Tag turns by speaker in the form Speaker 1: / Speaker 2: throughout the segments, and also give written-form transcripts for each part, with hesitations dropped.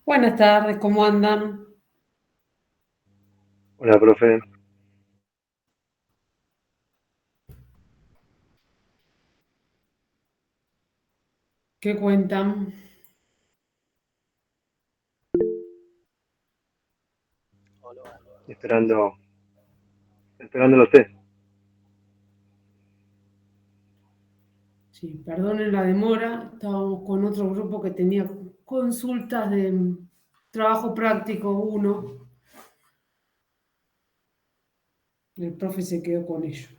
Speaker 1: Buenas tardes, ¿cómo andan?
Speaker 2: Hola, profe.
Speaker 1: ¿Qué cuentan?
Speaker 2: Esperando, esperándolo a usted.
Speaker 1: Sí, perdonen la demora, estábamos con otro grupo que tenía consultas de trabajo práctico uno, el profe se quedó con ello.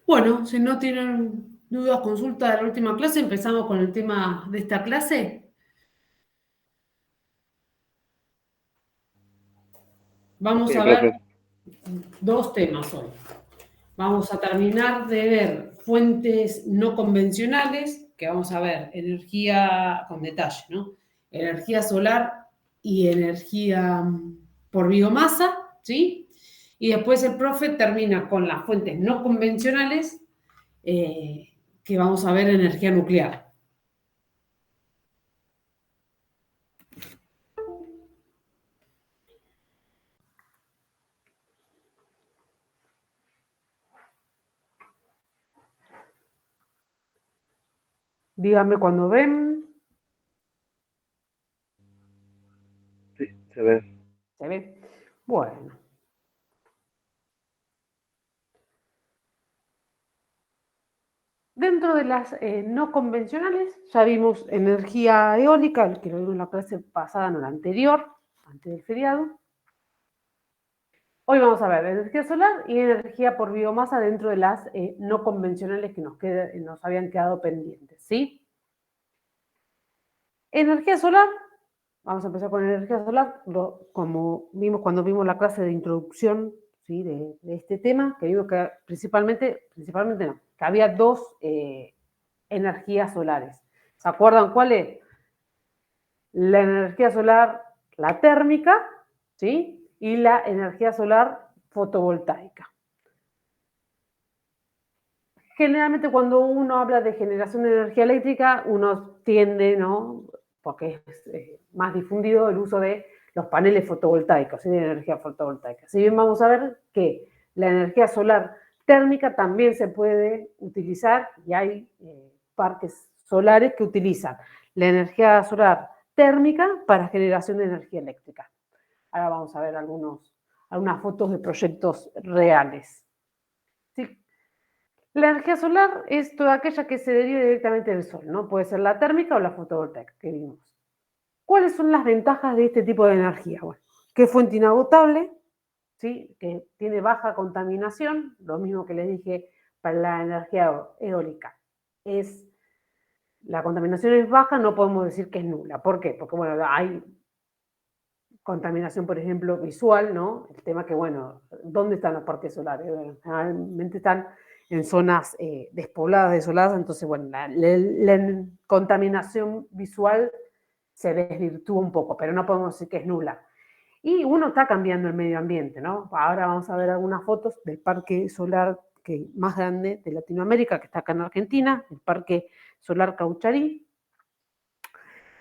Speaker 1: Bueno, si no tienen dudas, consultas de la última clase, empezamos con el tema de esta clase. Vamos
Speaker 2: Sí,
Speaker 1: a ver
Speaker 2: profe.
Speaker 1: dos temas hoy. Vamos a terminar de ver fuentes no convencionales, que vamos a ver energía con detalle, ¿no? Energía solar y energía por biomasa, ¿sí? Y después el profe termina con las fuentes no convencionales, que vamos a ver energía nuclear. Dígame cuando ven.
Speaker 2: Sí, se ve.
Speaker 1: ¿Se ve? Bueno. Dentro de las no convencionales, ya vimos energía eólica, que lo vimos en la clase pasada, no la anterior, antes del feriado. Hoy vamos a ver energía solar y energía por biomasa dentro de las no convencionales que nos habían quedado pendientes, ¿sí? Energía solar, vamos a empezar con energía solar, como vimos cuando vimos la clase de introducción, ¿sí? de este tema, que vimos que principalmente no, que había dos energías solares. ¿Se acuerdan cuál es? La energía solar, la térmica, ¿sí? Y la energía solar fotovoltaica. Generalmente cuando uno habla de generación de energía eléctrica, uno tiende, ¿no? Porque es más difundido el uso de los paneles fotovoltaicos y de energía fotovoltaica. Si bien vamos a ver que la energía solar térmica también se puede utilizar y hay parques solares que utilizan la energía solar térmica para generación de energía eléctrica. Ahora vamos a ver algunas fotos de proyectos reales. ¿Sí? La energía solar es toda aquella que se derive directamente del sol, ¿no? Puede ser la térmica o la fotovoltaica, que vimos. ¿Cuáles son las ventajas de este tipo de energía? Bueno, que es fuente inagotable, ¿sí? Que tiene baja contaminación, lo mismo que les dije para la energía eólica. La contaminación es baja, no podemos decir que es nula. ¿Por qué? Porque, bueno, hay contaminación, por ejemplo, visual, ¿no? El tema que, bueno, ¿dónde están los parques solares? Bueno, generalmente están en zonas despobladas, desoladas, entonces, bueno, la contaminación visual se desvirtúa un poco, pero no podemos decir que es nula. Y uno está cambiando el medio ambiente, ¿no? Ahora vamos a ver algunas fotos del parque solar más grande de Latinoamérica, que está acá en Argentina, el Parque Solar Caucharí,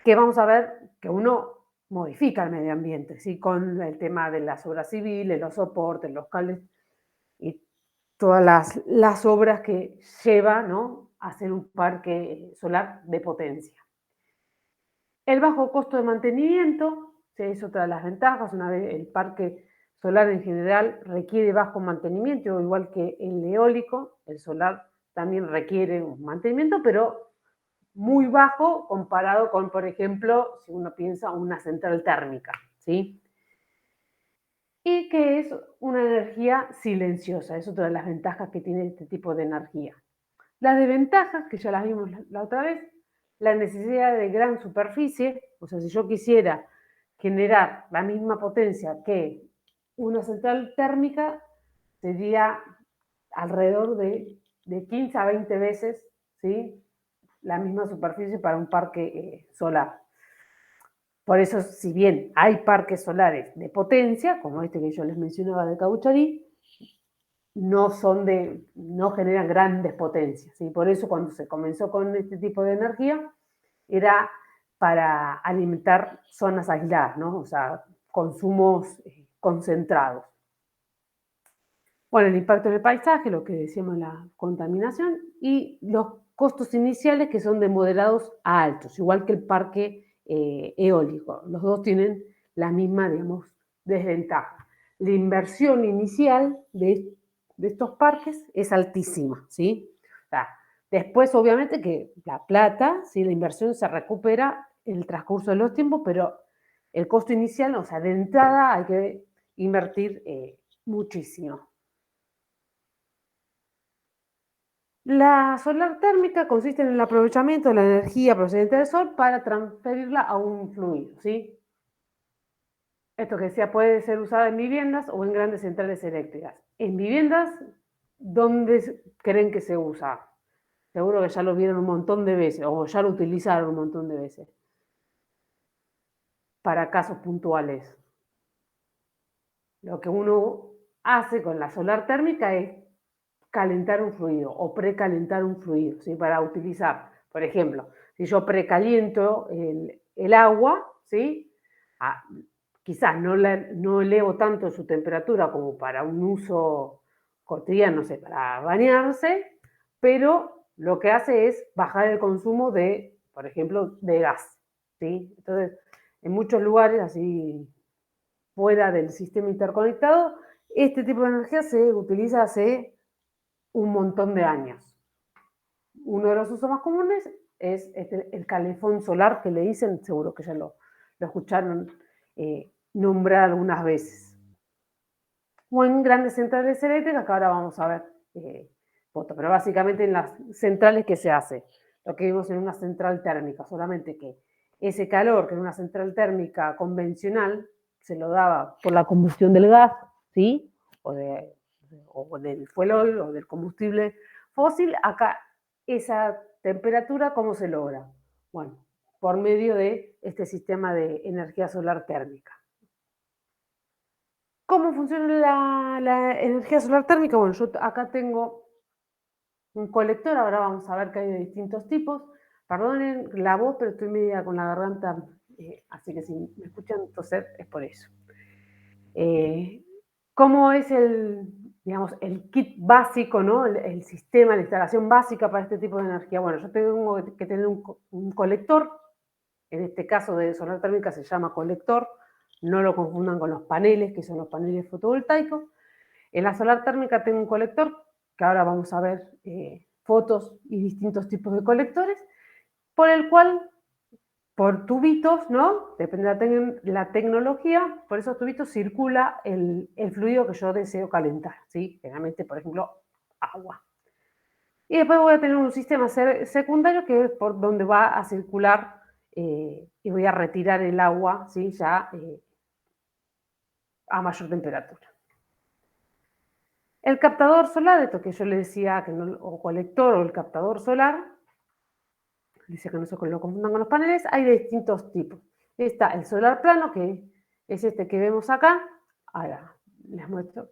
Speaker 1: que vamos a ver que uno modifica el medio ambiente, ¿sí? Con el tema de las obras civiles, los soportes, los cables. todas las obras que lleva, ¿no?, a hacer un parque solar de potencia. El bajo costo de mantenimiento, sí, es otra de las ventajas. Una vez el parque solar en general requiere bajo mantenimiento, igual que el eólico, el solar también requiere un mantenimiento, pero muy bajo comparado con, por ejemplo, si uno piensa una central térmica, ¿sí? Y que es una energía silenciosa, es otra de las ventajas que tiene este tipo de energía. Las desventajas, que ya las vimos la otra vez, la necesidad de gran superficie, o sea, si yo quisiera generar la misma potencia que una central térmica, sería alrededor de 15 a 20 veces, ¿sí?, la misma superficie para un parque solar. Por eso, si bien hay parques solares de potencia, como este que yo les mencionaba de Caucharí, no generan grandes potencias, ¿sí? Por eso cuando se comenzó con este tipo de energía, era para alimentar zonas aisladas, ¿no? O sea, consumos concentrados. Bueno, el impacto en el paisaje, lo que decíamos, la contaminación, y los costos iniciales que son de moderados a altos, igual que el parque eólico. Los dos tienen la misma, digamos, desventaja. La inversión inicial de estos parques es altísima, ¿sí? O sea, después, obviamente, que la plata, ¿sí?, la inversión se recupera en el transcurso de los tiempos, pero el costo inicial, o sea, de entrada hay que invertir muchísimo. La solar térmica consiste en el aprovechamiento de la energía procedente del sol para transferirla a un fluido, ¿sí? Esto que decía puede ser usada en viviendas o en grandes centrales eléctricas. En viviendas, ¿dónde creen que se usa? Seguro que ya lo vieron un montón de veces o ya lo utilizaron un montón de veces para casos puntuales. Lo que uno hace con la solar térmica es calentar un fluido o precalentar un fluido, ¿sí?, para utilizar. Por ejemplo, si yo precaliento el agua, ¿sí?, quizás no elevo tanto su temperatura como para un uso cotidiano, no sé, para bañarse, pero lo que hace es bajar el consumo de, por ejemplo, de gas, ¿sí? Entonces, en muchos lugares, así fuera del sistema interconectado, este tipo de energía se utiliza hace un montón de años. Uno de los usos más comunes es el calefón solar, que le dicen, seguro que ya lo escucharon nombrar algunas veces. O en grandes centrales eléctricas, que ahora vamos a ver fotos, pero básicamente en las centrales que se hace, lo que vimos en una central térmica, solamente que ese calor que en una central térmica convencional se lo daba por la combustión del gas, ¿sí?, o del fuel oil o del combustible fósil. Acá esa temperatura, ¿cómo se logra? Bueno, por medio de este sistema de energía solar térmica. ¿Cómo funciona la energía solar térmica? Bueno, yo acá tengo un colector, ahora vamos a ver que hay de distintos tipos. Perdonen la voz, pero estoy media con la garganta, así que si me escuchan toser es por eso. ¿Cómo es digamos, el kit básico, ¿no?, el sistema, la instalación básica para este tipo de energía? Bueno, yo tengo que tener un colector, en este caso de solar térmica se llama colector, no lo confundan con los paneles, que son los paneles fotovoltaicos. En la solar térmica tengo un colector, que ahora vamos a ver fotos y distintos tipos de colectores, por el cual, por tubitos, ¿no?, depende de la tecnología, por esos tubitos circula el fluido que yo deseo calentar, ¿sí? Generalmente, por ejemplo, agua. Y después voy a tener un sistema secundario que es por donde va a circular y voy a retirar el agua, ¿sí?, ya a mayor temperatura. El captador solar, esto que yo le decía, o colector o el captador solar, dice que no se lo confundan con los paneles, hay de distintos tipos. Está el solar plano, que es este que vemos acá, ahora les muestro,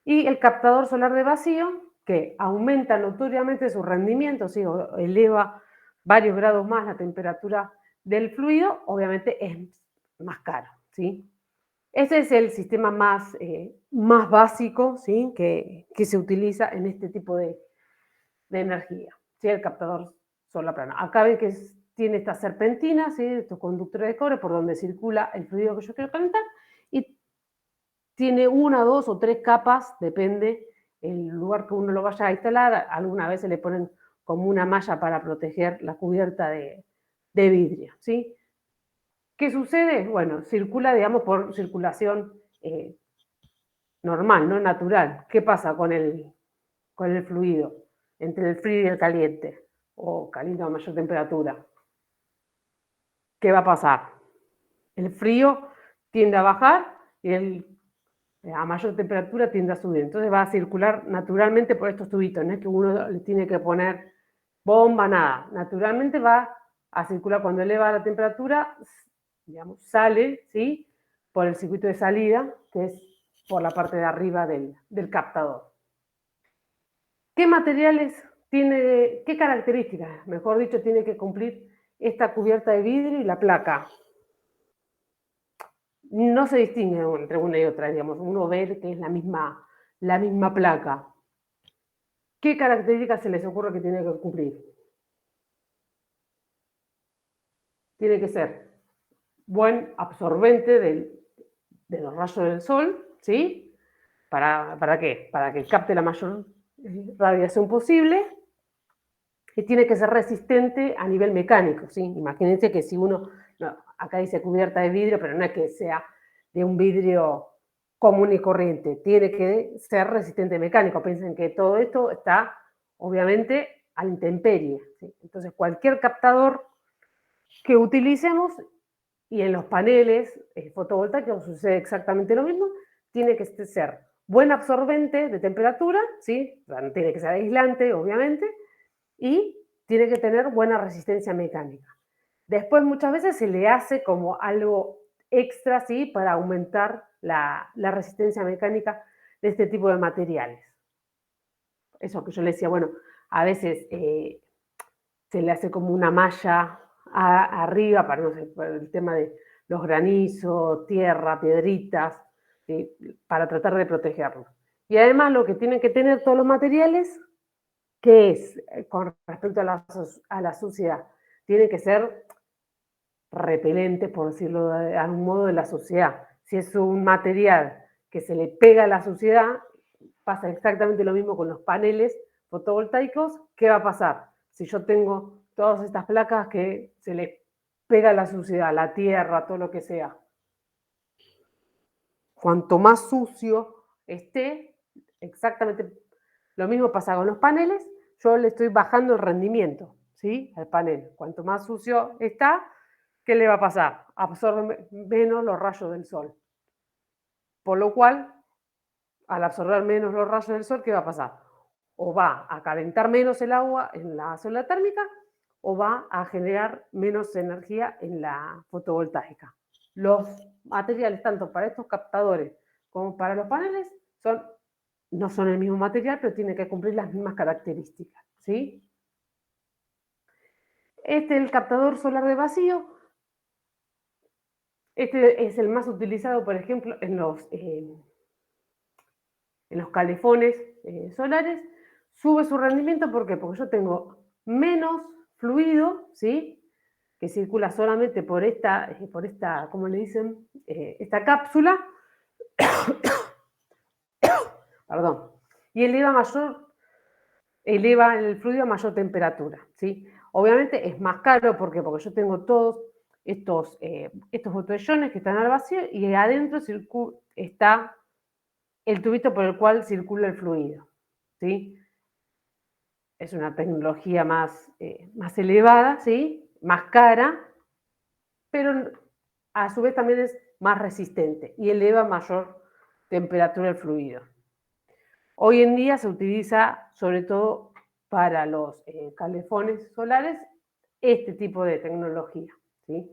Speaker 1: y el captador solar de vacío, que aumenta notoriamente su rendimiento, ¿sí?, o eleva varios grados más la temperatura del fluido, obviamente es más caro, ¿sí? Ese es el sistema más básico, ¿sí? que se utiliza en este tipo de energía, ¿sí? El captador solar plano. Acá ven que tiene esta serpentina, ¿sí? Estos conductores de cobre por donde circula el fluido que yo quiero calentar y tiene una, dos o tres capas, depende el lugar que uno lo vaya a instalar. Algunas veces le ponen como una malla para proteger la cubierta de vidrio, ¿sí? ¿Qué sucede? Bueno, circula, digamos, por circulación normal, ¿no? Natural. ¿Qué pasa con el fluido entre el frío y el caliente? O caliente a mayor temperatura. ¿Qué va a pasar? El frío tiende a bajar y a mayor temperatura tiende a subir. Entonces va a circular naturalmente por estos tubitos. No es que uno le tiene que poner bomba, nada. Naturalmente va a circular cuando eleva la temperatura, digamos, sale, ¿sí? Por el circuito de salida, que es por la parte de arriba del captador. ¿Qué materiales tiene, qué características, mejor dicho, tiene que cumplir esta cubierta de vidrio y la placa? No se distingue entre una y otra, digamos, uno ve que es la misma placa. ¿Qué características se les ocurre que tiene que cumplir? Tiene que ser buen absorbente de los rayos del sol, ¿sí? ¿Para qué? Para que capte la mayor radiación posible. Y tiene que ser resistente a nivel mecánico, ¿sí? Imagínense que si uno, no, acá dice cubierta de vidrio, pero no es que sea de un vidrio común y corriente, tiene que ser resistente mecánico. Piensen que todo esto está, obviamente, a la intemperie, ¿sí? Entonces, cualquier captador que utilicemos, y en los paneles fotovoltaicos sucede exactamente lo mismo, tiene que ser buen absorbente de temperatura, ¿sí? O sea, no tiene que ser aislante, obviamente, y tiene que tener buena resistencia mecánica. Después muchas veces se le hace como algo extra, ¿sí? Para aumentar la resistencia mecánica de este tipo de materiales. Eso que yo le decía, bueno, a veces se le hace como una malla arriba para, no sé, para el tema de los granizos, tierra, piedritas, ¿sí? Para tratar de protegerlo. Y además lo que tienen que tener todos los materiales, ¿qué es con respecto a la suciedad? Tiene que ser repelente, por decirlo de algún modo, de la suciedad. Si es un material que se le pega a la suciedad, pasa exactamente lo mismo con los paneles fotovoltaicos. ¿Qué va a pasar? Si yo tengo todas estas placas que se le pega la suciedad, la tierra, todo lo que sea. Cuanto más sucio esté, exactamente lo mismo pasa con los paneles, yo le estoy bajando el rendimiento, ¿sí? Al panel. Cuanto más sucio está, ¿qué le va a pasar? Absorbe menos los rayos del sol. Por lo cual, al absorber menos los rayos del sol, ¿qué va a pasar? O va a calentar menos el agua en la célula térmica o va a generar menos energía en la fotovoltaica. Los materiales, tanto para estos captadores como para los paneles, no son el mismo material, pero tienen que cumplir las mismas características, ¿sí? Este es el captador solar de vacío. Este es el más utilizado, por ejemplo, en los calefones solares. Sube su rendimiento, ¿por qué? Porque yo tengo menos fluido, ¿sí? Que circula solamente por esta, ¿cómo le dicen? Esta cápsula, perdón, y eleva el fluido a mayor temperatura, ¿sí? Obviamente es más caro, ¿por qué? Porque yo tengo todos estos botellones que están al vacío y adentro está el tubito por el cual circula el fluido, ¿sí? Es una tecnología más elevada, ¿sí? Más cara, pero a su vez también es más resistente y eleva mayor temperatura el fluido. Hoy en día se utiliza sobre todo para los calefones solares este tipo de tecnología, ¿sí?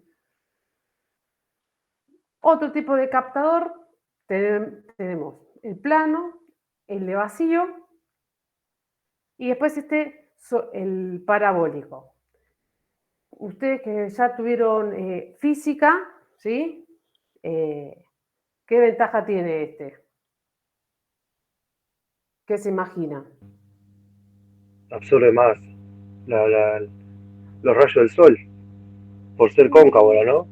Speaker 1: Otro tipo de captador, tenemos el plano, el de vacío y después el parabólico. Ustedes que ya tuvieron física, ¿sí? ¿Qué ¿Qué ventaja tiene este? ¿Qué se imagina?
Speaker 2: Absorbe más los rayos del sol, por ser cóncavo, ¿no?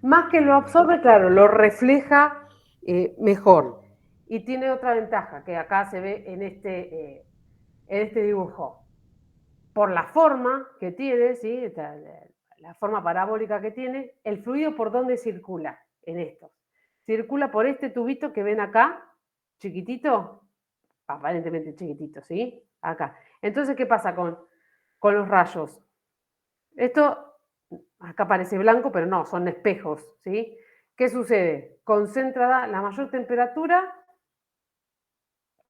Speaker 1: Más que lo absorbe, claro, lo refleja mejor. Y tiene otra ventaja que acá se ve en este dibujo. Por la forma que tiene, ¿sí? La forma parabólica que tiene, el fluido por dónde circula en esto. Circula por este tubito que ven acá, chiquitito, aparentemente chiquitito, ¿sí? Acá. Entonces, ¿qué pasa con los rayos? Esto, acá parece blanco, pero no, son espejos, ¿sí? ¿Qué sucede? Concentra la mayor temperatura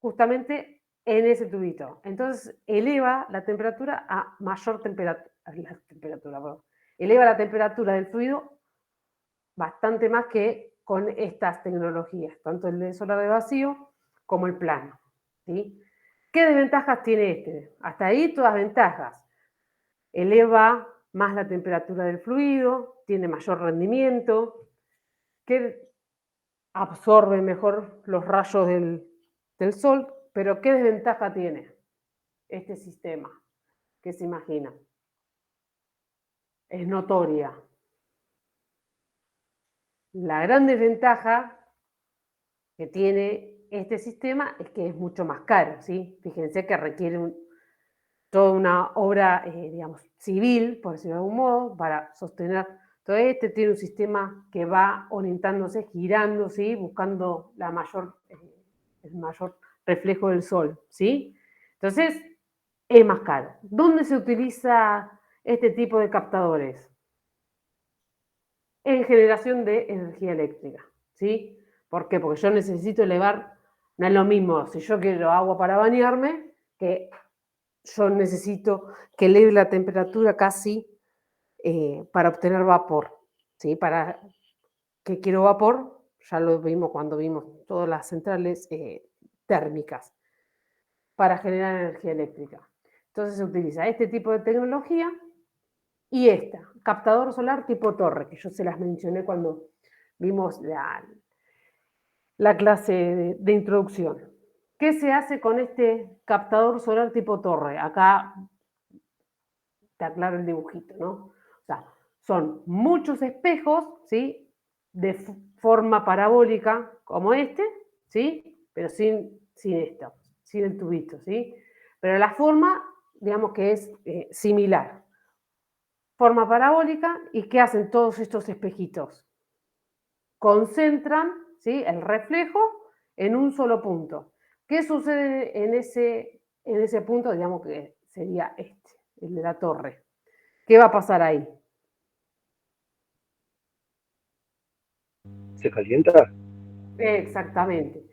Speaker 1: justamente en ese tubito. Entonces, eleva la temperatura a mayor temperatura, eleva la temperatura del fluido bastante más que con estas tecnologías, tanto el de solar de vacío como el plano, ¿sí? ¿Qué desventajas tiene este? Hasta ahí todas ventajas. Eleva más la temperatura del fluido, tiene mayor rendimiento, que absorbe mejor los rayos del sol, pero ¿qué desventaja tiene este sistema? ¿Qué se imagina? Es notoria. La gran desventaja que tiene este sistema es que es mucho más caro, ¿sí? Fíjense que requiere toda una obra, digamos, civil, por decirlo de algún modo, para sostener todo este. Tiene un sistema que va orientándose, girando, ¿sí? Buscando el mayor reflejo del sol, ¿sí? Entonces, es más caro. ¿Dónde se utiliza este tipo de captadores? En generación de energía eléctrica, ¿sí? ¿Por qué? Porque yo necesito elevar, no es lo mismo si yo quiero agua para bañarme, que yo necesito que eleve la temperatura casi para obtener vapor, ¿sí? Para que quiero vapor, ya lo vimos cuando vimos todas las centrales térmicas para generar energía eléctrica. Entonces se utiliza este tipo de tecnología y esta, captador solar tipo torre, que yo se las mencioné cuando vimos la clase de introducción. ¿Qué se hace con este captador solar tipo torre? Acá está claro el dibujito, ¿no? O sea, son muchos espejos, ¿sí? De forma parabólica, como este, ¿sí? Pero sin esto, sin el tubito, ¿sí? Pero la forma, digamos que es similar. Forma parabólica, ¿y qué hacen todos estos espejitos? Concentran, ¿sí? El reflejo en un solo punto. ¿Qué sucede en ese punto? Digamos que sería este, el de la torre. ¿Qué va a pasar ahí?
Speaker 2: ¿Se calienta?
Speaker 1: Exactamente.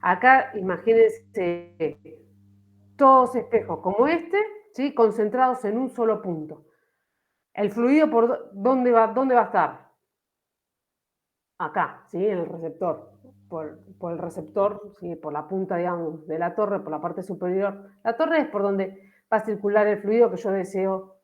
Speaker 1: Acá imagínense todos espejos como este, ¿sí? Concentrados en un solo punto. ¿El fluido por dónde va a estar? Acá, ¿sí? En el receptor. Por el receptor, ¿sí? Por la punta, digamos, de la torre, por la parte superior. La torre es por donde va a circular el fluido que yo deseo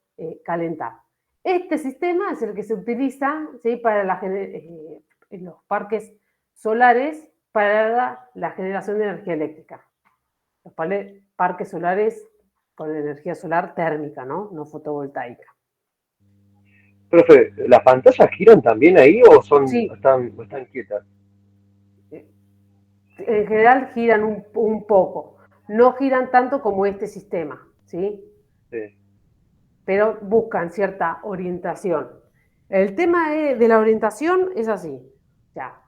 Speaker 1: calentar. Este sistema es el que se utiliza, ¿sí? Para en los parques solares para la generación de energía eléctrica. Los parques solares con energía solar térmica, ¿no? No fotovoltaica.
Speaker 2: Profe, ¿las pantallas giran también ahí o
Speaker 1: Sí,
Speaker 2: están quietas?
Speaker 1: en general giran un poco. No giran tanto como este sistema, ¿sí?
Speaker 2: Sí.
Speaker 1: Pero buscan cierta orientación. El tema de la orientación es así. O sea,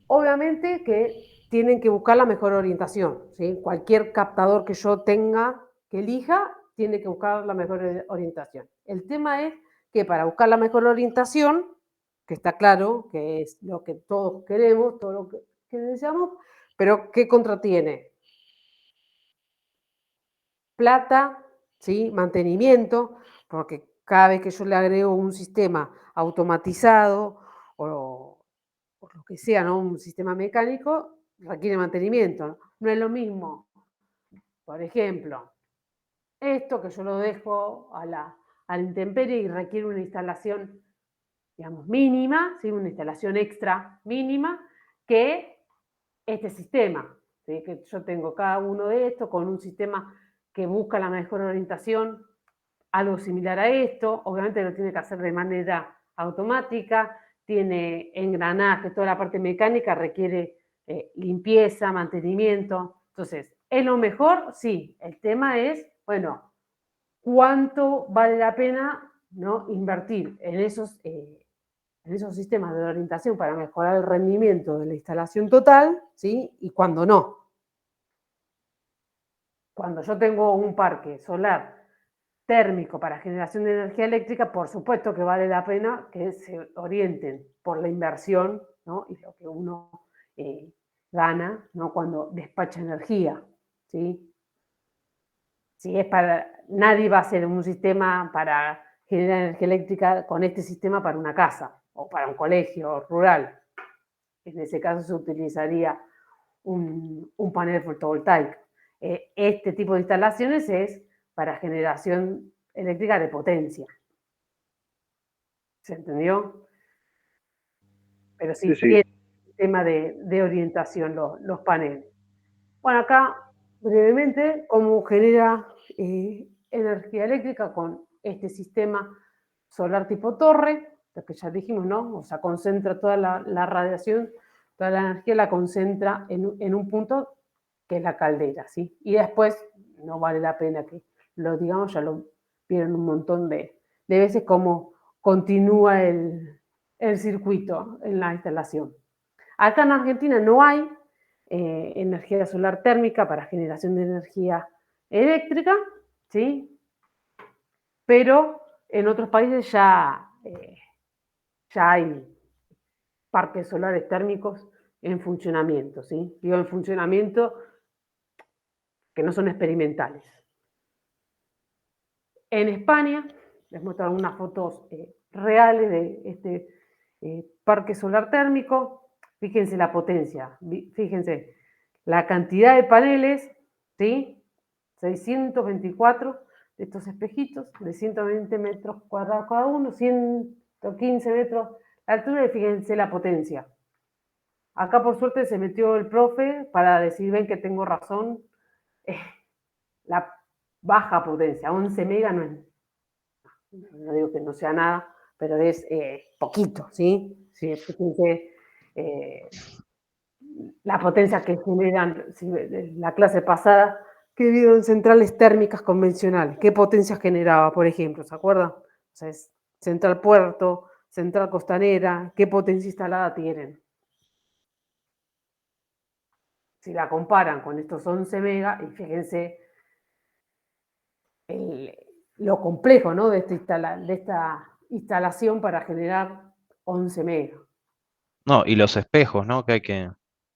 Speaker 1: obviamente que tienen que buscar la mejor orientación, ¿sí? Cualquier captador que yo tenga, que elija, tiene que buscar la mejor orientación. El tema es que para buscar la mejor orientación, que está claro que es lo que todos queremos, todo lo que deseamos, pero ¿qué contratiene? Plata, ¿sí? Mantenimiento, porque cada vez que yo le agrego un sistema automatizado o lo que sea, ¿no? Un sistema mecánico, requiere mantenimiento. No es lo mismo, por ejemplo, esto que yo lo dejo a la intemperie y requiere una instalación, digamos, mínima, ¿sí? Una instalación extra mínima, que este sistema, ¿sí? Que yo tengo cada uno de estos con un sistema que busca la mejor orientación, algo similar a esto, obviamente lo tiene que hacer de manera automática, tiene engranaje, toda la parte mecánica requiere limpieza, mantenimiento, entonces, ¿es lo mejor? Sí, el tema es, bueno, ¿cuánto vale la pena, ¿no?, invertir en esos sistemas de orientación para mejorar el rendimiento de la instalación total, ¿sí? Y cuando no. Cuando yo tengo un parque solar térmico para generación de energía eléctrica, por supuesto que vale la pena que se orienten por la inversión, ¿no?, y lo que uno gana, ¿no?, cuando despacha energía, ¿sí? Si es para, nadie va a hacer un sistema para generar energía eléctrica con este sistema para una casa o para un colegio rural. En ese caso se utilizaría un panel fotovoltaico. Este tipo de instalaciones es para generación eléctrica de potencia. ¿Se entendió? Pero sí,
Speaker 2: Sí,
Speaker 1: tiene
Speaker 2: sí.
Speaker 1: tema de orientación los paneles. Bueno, acá brevemente cómo genera energía eléctrica con este sistema solar tipo torre, lo que ya dijimos, ¿no? O sea, concentra toda la radiación, toda la energía la concentra en un punto que es la caldera, ¿sí? Y después no vale la pena que lo digamos, ya lo vieron un montón de veces cómo continúa el circuito en la instalación. Acá en Argentina no hay energía solar térmica para generación de energía eléctrica, ¿sí? Pero en otros países ya hay parques solares térmicos en funcionamiento, ¿sí? Digo en funcionamiento que no son experimentales. En España, les muestro algunas fotos reales de este parque solar térmico. Fíjense la potencia, fíjense la cantidad de paneles, ¿sí? 624 de estos espejitos, de 120 metros cuadrados cada uno, 115 metros de altura, y fíjense la potencia. Acá por suerte se metió el profe para decir, ven que tengo razón, la baja potencia, 11 megas no digo que no sea nada, pero es poquito, ¿sí? Sí, fíjense la potencia que generan, la clase pasada, que vieron centrales térmicas convencionales, ¿qué potencia generaba, por ejemplo? ¿Se acuerdan? O sea, es central puerto, central costanera, ¿qué potencia instalada tienen? Si la comparan con estos 11 megas, y fíjense lo complejo, ¿no?, de esta instalación para generar 11 megas.
Speaker 3: No, y los espejos, ¿no? Que hay que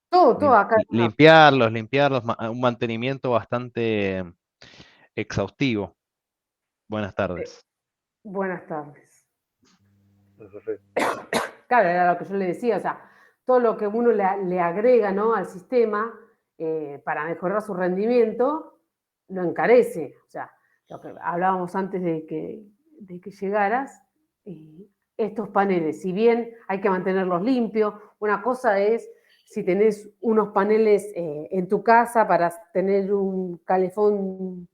Speaker 1: Todo acá.
Speaker 3: limpiarlos, un mantenimiento bastante exhaustivo. Buenas tardes.
Speaker 1: Buenas tardes.
Speaker 2: Perfecto.
Speaker 1: Claro, era lo que yo le decía, o sea, todo lo que uno le agrega, ¿no?, al sistema para mejorar su rendimiento, lo encarece. O sea, lo que hablábamos antes de que llegaras, estos paneles, si bien hay que mantenerlos limpios, una cosa es si tenés unos paneles en tu casa para tener un calefón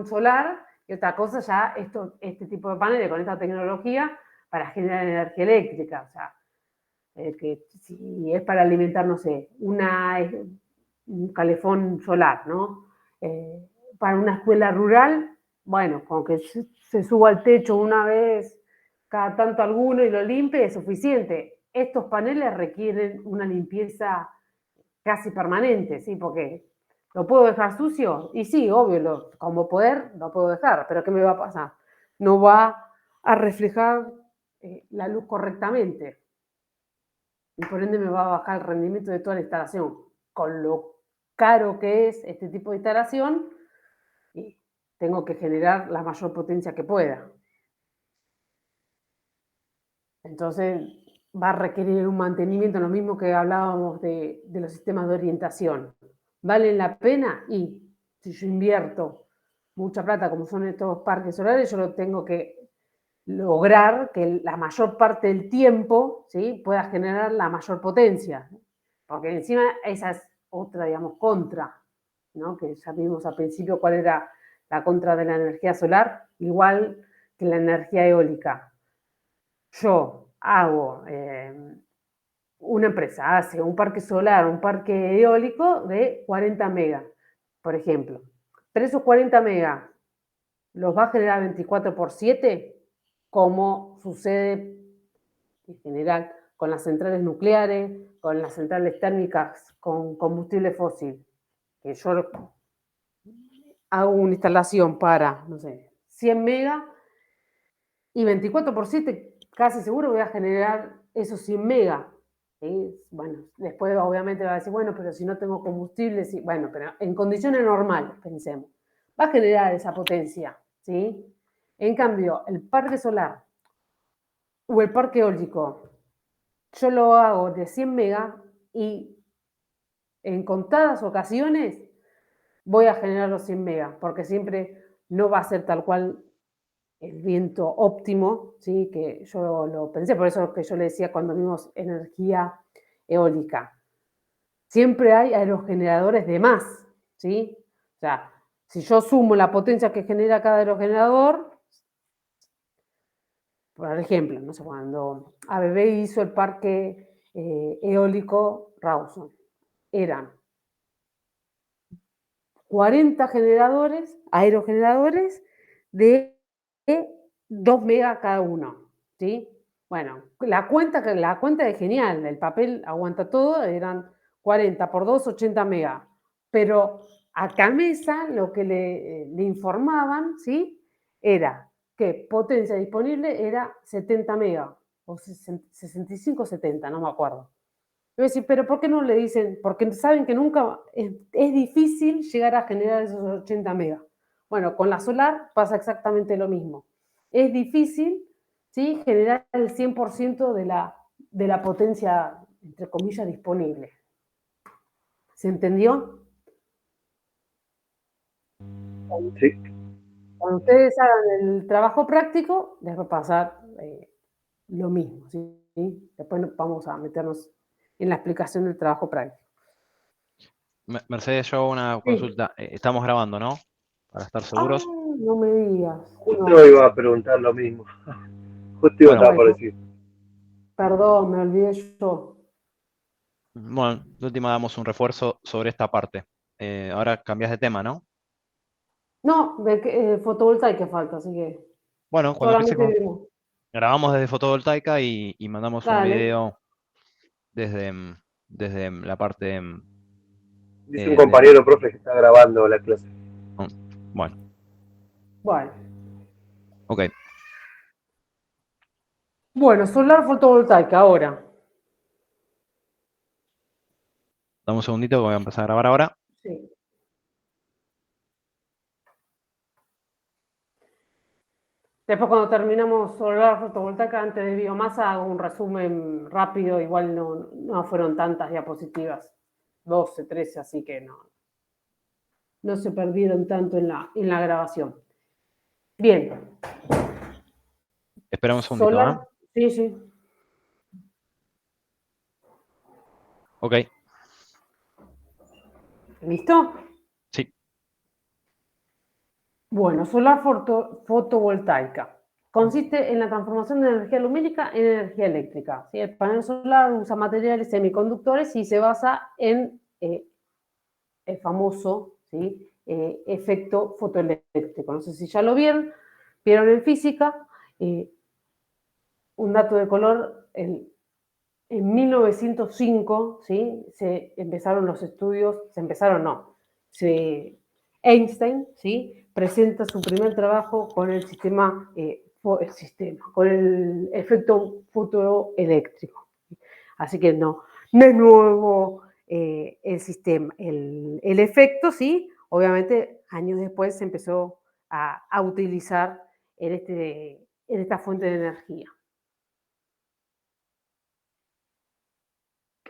Speaker 1: solar, y otra cosa ya este tipo de paneles con esta tecnología para generar energía eléctrica. O sea, que si es para alimentar, no sé, un calefón solar, ¿no? Para una escuela rural, bueno, con que se suba al techo una vez cada tanto alguno y lo limpie es suficiente. Estos paneles requieren una limpieza casi permanente, ¿sí? Porque ¿lo puedo dejar sucio? Y sí, obvio, como poder lo puedo dejar, pero ¿qué me va a pasar? No va a reflejar la luz correctamente y por ende me va a bajar el rendimiento de toda la instalación. Con lo caro que es este tipo de instalación, y tengo que generar la mayor potencia que pueda. Entonces va a requerir un mantenimiento, lo mismo que hablábamos de los sistemas de orientación. ¿Valen la pena? Y si yo invierto mucha plata, como son estos parques solares, yo lo tengo que lograr que la mayor parte del tiempo, ¿sí?, pueda generar la mayor potencia. Porque encima esa es otra, digamos, contra, ¿no? Que ya vimos al principio cuál era la contra de la energía solar, igual que la energía eólica. Yo hago, una empresa hace un parque solar, un parque eólico de 40 megas, por ejemplo. Pero esos 40 megas los va a generar 24/7, como sucede en general con las centrales nucleares, con las centrales térmicas con combustible fósil, que yo hago una instalación para, no sé, 100 megas y 24/7 casi seguro voy a generar esos 100 megas. ¿Sí? Bueno, después obviamente va a decir, bueno, pero si no tengo combustible, sí. Bueno, pero en condiciones normales, pensemos, va a generar esa potencia, ¿sí? En cambio, el parque solar o el parque eólico, yo lo hago de 100 megas y en contadas ocasiones voy a generar los 100 megas, porque siempre no va a ser tal cual el viento óptimo, ¿sí? Que yo lo pensé, por eso que yo le decía cuando vimos energía eólica. Siempre hay aerogeneradores de más, ¿sí? O sea, si yo sumo la potencia que genera cada aerogenerador, por ejemplo, no sé, cuando ABB hizo el parque eólico Rawson, eran 40 generadores, aerogeneradores de 2 megas cada uno, ¿sí? Bueno, la cuenta es genial, el papel aguanta todo, eran 40 por 2, 80 megas. Pero a Camesa lo que le informaban, ¿sí?, era que potencia disponible era 70 megas, o 65 70, no me acuerdo. Yo voy a decir, pero ¿por qué no le dicen? Porque saben que nunca es difícil llegar a generar esos 80 megas. Bueno, con la solar pasa exactamente lo mismo. Es difícil, ¿sí?, generar el 100% de la potencia, entre comillas, disponible. ¿Se entendió?
Speaker 2: Sí.
Speaker 1: Cuando ustedes hagan el trabajo práctico, les va a pasar lo mismo, ¿sí? Después vamos a meternos en la explicación del trabajo práctico.
Speaker 3: Mercedes, yo hago una
Speaker 1: Sí.
Speaker 3: consulta. Estamos grabando, ¿no? Para estar
Speaker 1: Ah,
Speaker 3: seguros.
Speaker 1: no me digas.
Speaker 2: Justo
Speaker 1: No.
Speaker 2: iba a preguntar lo mismo. Justo iba a
Speaker 3: Bueno,
Speaker 2: estar por
Speaker 1: Bueno,
Speaker 2: decir.
Speaker 1: perdón, me olvidé yo.
Speaker 3: bueno, de última damos un refuerzo sobre esta parte. Ahora cambias de tema, ¿no?
Speaker 1: No, fotovoltaica falta, así que
Speaker 3: Bueno, cuando empiece
Speaker 1: solamente vimos.
Speaker 3: grabamos desde fotovoltaica y mandamos un
Speaker 1: Dale,
Speaker 3: video desde, desde la parte
Speaker 2: Dice un
Speaker 3: de...
Speaker 2: compañero, profe, que está grabando la clase.
Speaker 3: Bueno,
Speaker 1: bueno.
Speaker 3: ok.
Speaker 1: Bueno, solar fotovoltaica ahora.
Speaker 3: Dame un segundito que voy a empezar a grabar ahora.
Speaker 1: Sí. Después cuando terminamos solar fotovoltaica antes de biomasa hago un resumen rápido, igual no fueron tantas diapositivas, 12, 13, así que no se perdieron tanto en la grabación. Bien,
Speaker 3: Espera un segundito, ¿ah?
Speaker 1: solar, sí, sí.
Speaker 3: Ok,
Speaker 1: ¿Listo?
Speaker 3: sí.
Speaker 1: Bueno, solar fotovoltaica. Consiste en la transformación de energía lumínica en energía eléctrica, ¿sí? El panel solar usa materiales semiconductores y se basa en el famoso, ¿sí?, efecto fotoeléctrico. No sé si ya lo vieron en física. Un dato de color, en 1905, ¿sí?, se empezaron los estudios, Einstein, ¿sí?, presenta su primer trabajo con el con el efecto fotoeléctrico. Así que no es nuevo el sistema, el efecto, sí, obviamente años después se empezó a utilizar en esta fuente de energía.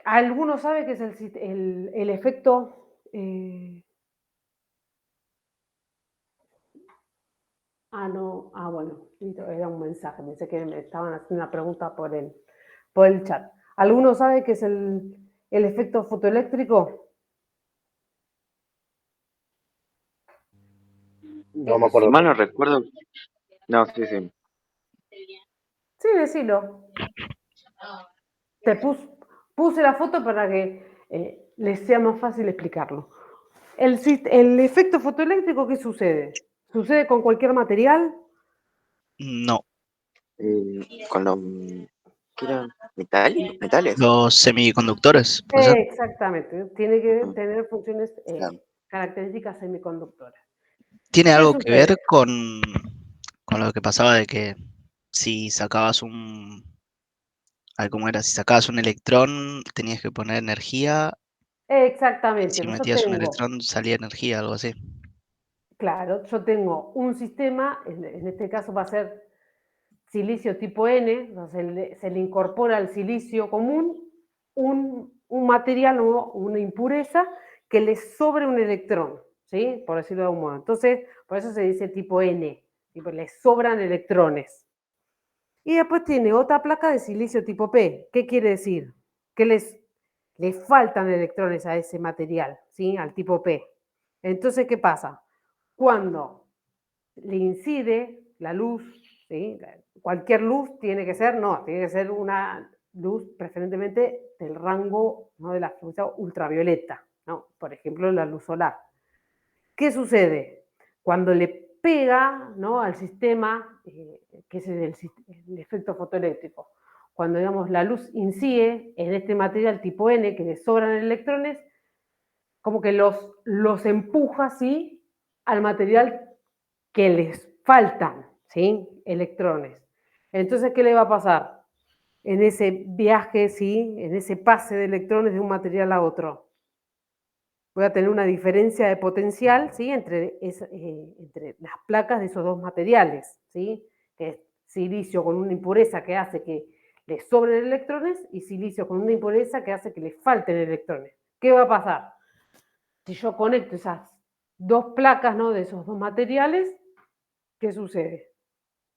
Speaker 1: ¿Alguno sabe qué es el efecto? Ah, no. Ah, bueno, listo, era un mensaje. Pensé que me estaban haciendo una pregunta por el chat. ¿Alguno sabe qué es el efecto fotoeléctrico?
Speaker 2: No me
Speaker 4: Si
Speaker 2: acuerdo.
Speaker 4: mal no recuerdo. No, sí, sí.
Speaker 1: Sí, decilo. Te puse la foto para que les sea más fácil explicarlo. El efecto fotoeléctrico, ¿qué sucede? ¿Sucede con cualquier material?
Speaker 5: No,
Speaker 4: Con los. ¿Qué eran? ¿Metales?
Speaker 5: los semiconductores, ¿puede ser?
Speaker 1: Exactamente, tiene que
Speaker 4: Ujú,
Speaker 1: tener funciones,
Speaker 4: claro.
Speaker 1: características semiconductoras.
Speaker 5: ¿Tiene
Speaker 1: ¿Qué
Speaker 5: algo que ver
Speaker 1: sucede?
Speaker 5: con lo que pasaba de que si sacabas ¿cómo era? Si sacabas un electrón, tenías que poner energía, y
Speaker 1: Exactamente,
Speaker 5: si
Speaker 1: yo
Speaker 5: metías un
Speaker 1: tengo,
Speaker 5: electrón salía energía, algo así.
Speaker 1: claro, yo tengo un sistema, en este caso va a ser silicio tipo N, entonces se le incorpora al silicio común un material o una impureza que le sobre un electrón, ¿sí? Por decirlo de algún modo. Entonces, por eso se dice tipo N, tipo, le sobran electrones. Y después tiene otra placa de silicio tipo P. ¿Qué quiere decir? Que le faltan electrones a ese material, ¿sí? Al tipo P. Entonces, ¿qué pasa? Cuando le incide la luz, ¿sí? Cualquier luz tiene que ser, no, tiene que ser una luz preferentemente del rango, ¿no? De la frecuencia ultravioleta, ¿no? Por ejemplo, la luz solar. ¿Qué sucede? Cuando le pega, ¿no? Al sistema, que es el efecto fotoeléctrico, cuando digamos, la luz incide en este material tipo N, que le sobran electrones, como que los empuja, ¿sí? Al material que les faltan, ¿sí? Electrones. Entonces, ¿qué le va a pasar? En ese viaje, ¿sí? En ese pase de electrones de un material a otro. Voy a tener una diferencia de potencial, ¿sí? Entre las placas de esos dos materiales, ¿sí? Que es silicio con una impureza que hace que le sobren electrones y silicio con una impureza que hace que le falten electrones. ¿Qué va a pasar? Si yo conecto esas dos placas, ¿no? De esos dos materiales, ¿qué sucede?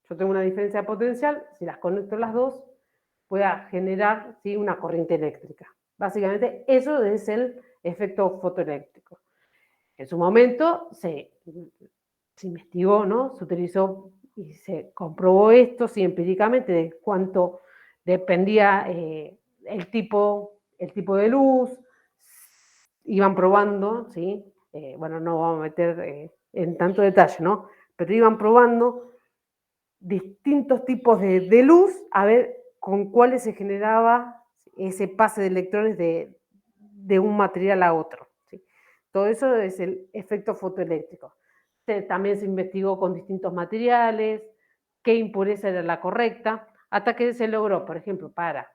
Speaker 1: Yo tengo una diferencia de potencial, si las conecto las dos, voy a generar, ¿sí? Una corriente eléctrica. Básicamente, eso es el efecto fotoeléctrico. En su momento se investigó, ¿no? Se utilizó y se comprobó esto, sí, empíricamente, de cuánto dependía el tipo de luz. Iban probando, ¿sí? Bueno, no vamos a meter en tanto detalle, ¿no? Pero iban probando distintos tipos de luz a ver con cuáles se generaba ese pase de electrones de un material a otro, ¿sí? Todo eso es el efecto fotoeléctrico. También se investigó con distintos materiales, qué impureza era la correcta, hasta que se logró, por ejemplo, para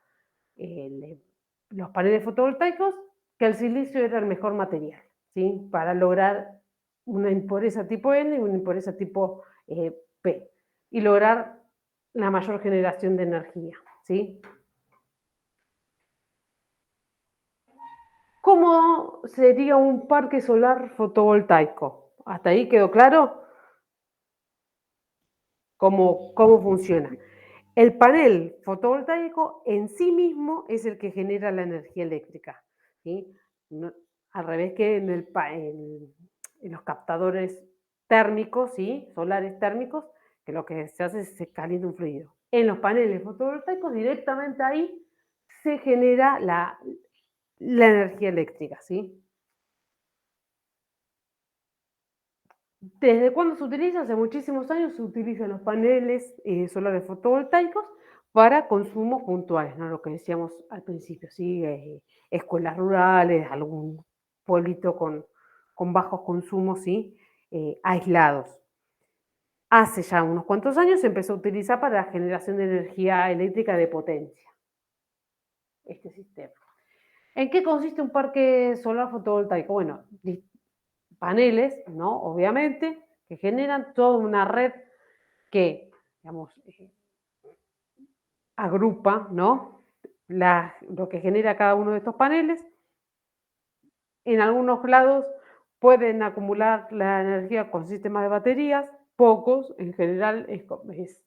Speaker 1: los paneles fotovoltaicos, que el silicio era el mejor material, ¿sí? Para lograr una impureza tipo N y una impureza tipo P, y lograr la mayor generación de energía, ¿sí? ¿Cómo sería un parque solar fotovoltaico? ¿Hasta ahí quedó claro cómo funciona? El panel fotovoltaico en sí mismo es el que genera la energía eléctrica, ¿sí? No, al revés que en los captadores térmicos, ¿sí? Solares térmicos, que lo que se hace es se calienta un fluido. En los paneles fotovoltaicos directamente ahí se genera la energía eléctrica, ¿sí? ¿Desde cuándo se utiliza? Hace muchísimos años se utilizan los paneles solares fotovoltaicos para consumos puntuales, ¿no? Lo que decíamos al principio, ¿sí? Escuelas rurales, algún pueblito con bajos consumos, ¿sí? Aislados. Hace ya unos cuantos años se empezó a utilizar para la generación de energía eléctrica de potencia, este sistema. ¿En qué consiste un parque solar fotovoltaico? Bueno, paneles, ¿no? Obviamente, que generan toda una red que, digamos, agrupa, ¿no? Lo que genera cada uno de estos paneles. En algunos lados pueden acumular la energía con sistemas de baterías, pocos, en general es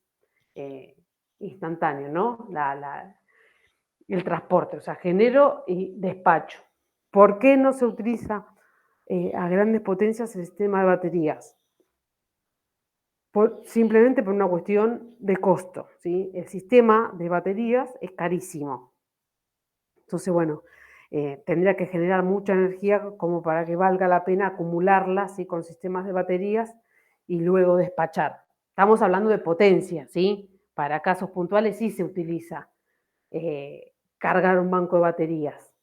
Speaker 1: instantáneo, ¿no? El transporte, o sea, genero y despacho. ¿Por qué no se utiliza a grandes potencias el sistema de baterías? Simplemente por una cuestión de costo, ¿sí? El sistema de baterías es carísimo. Entonces, bueno, tendría que generar mucha energía como para que valga la pena acumularla, ¿sí? Con sistemas de baterías y luego despachar. Estamos hablando de potencia, ¿sí? Para casos puntuales sí se utiliza cargar un banco de baterías.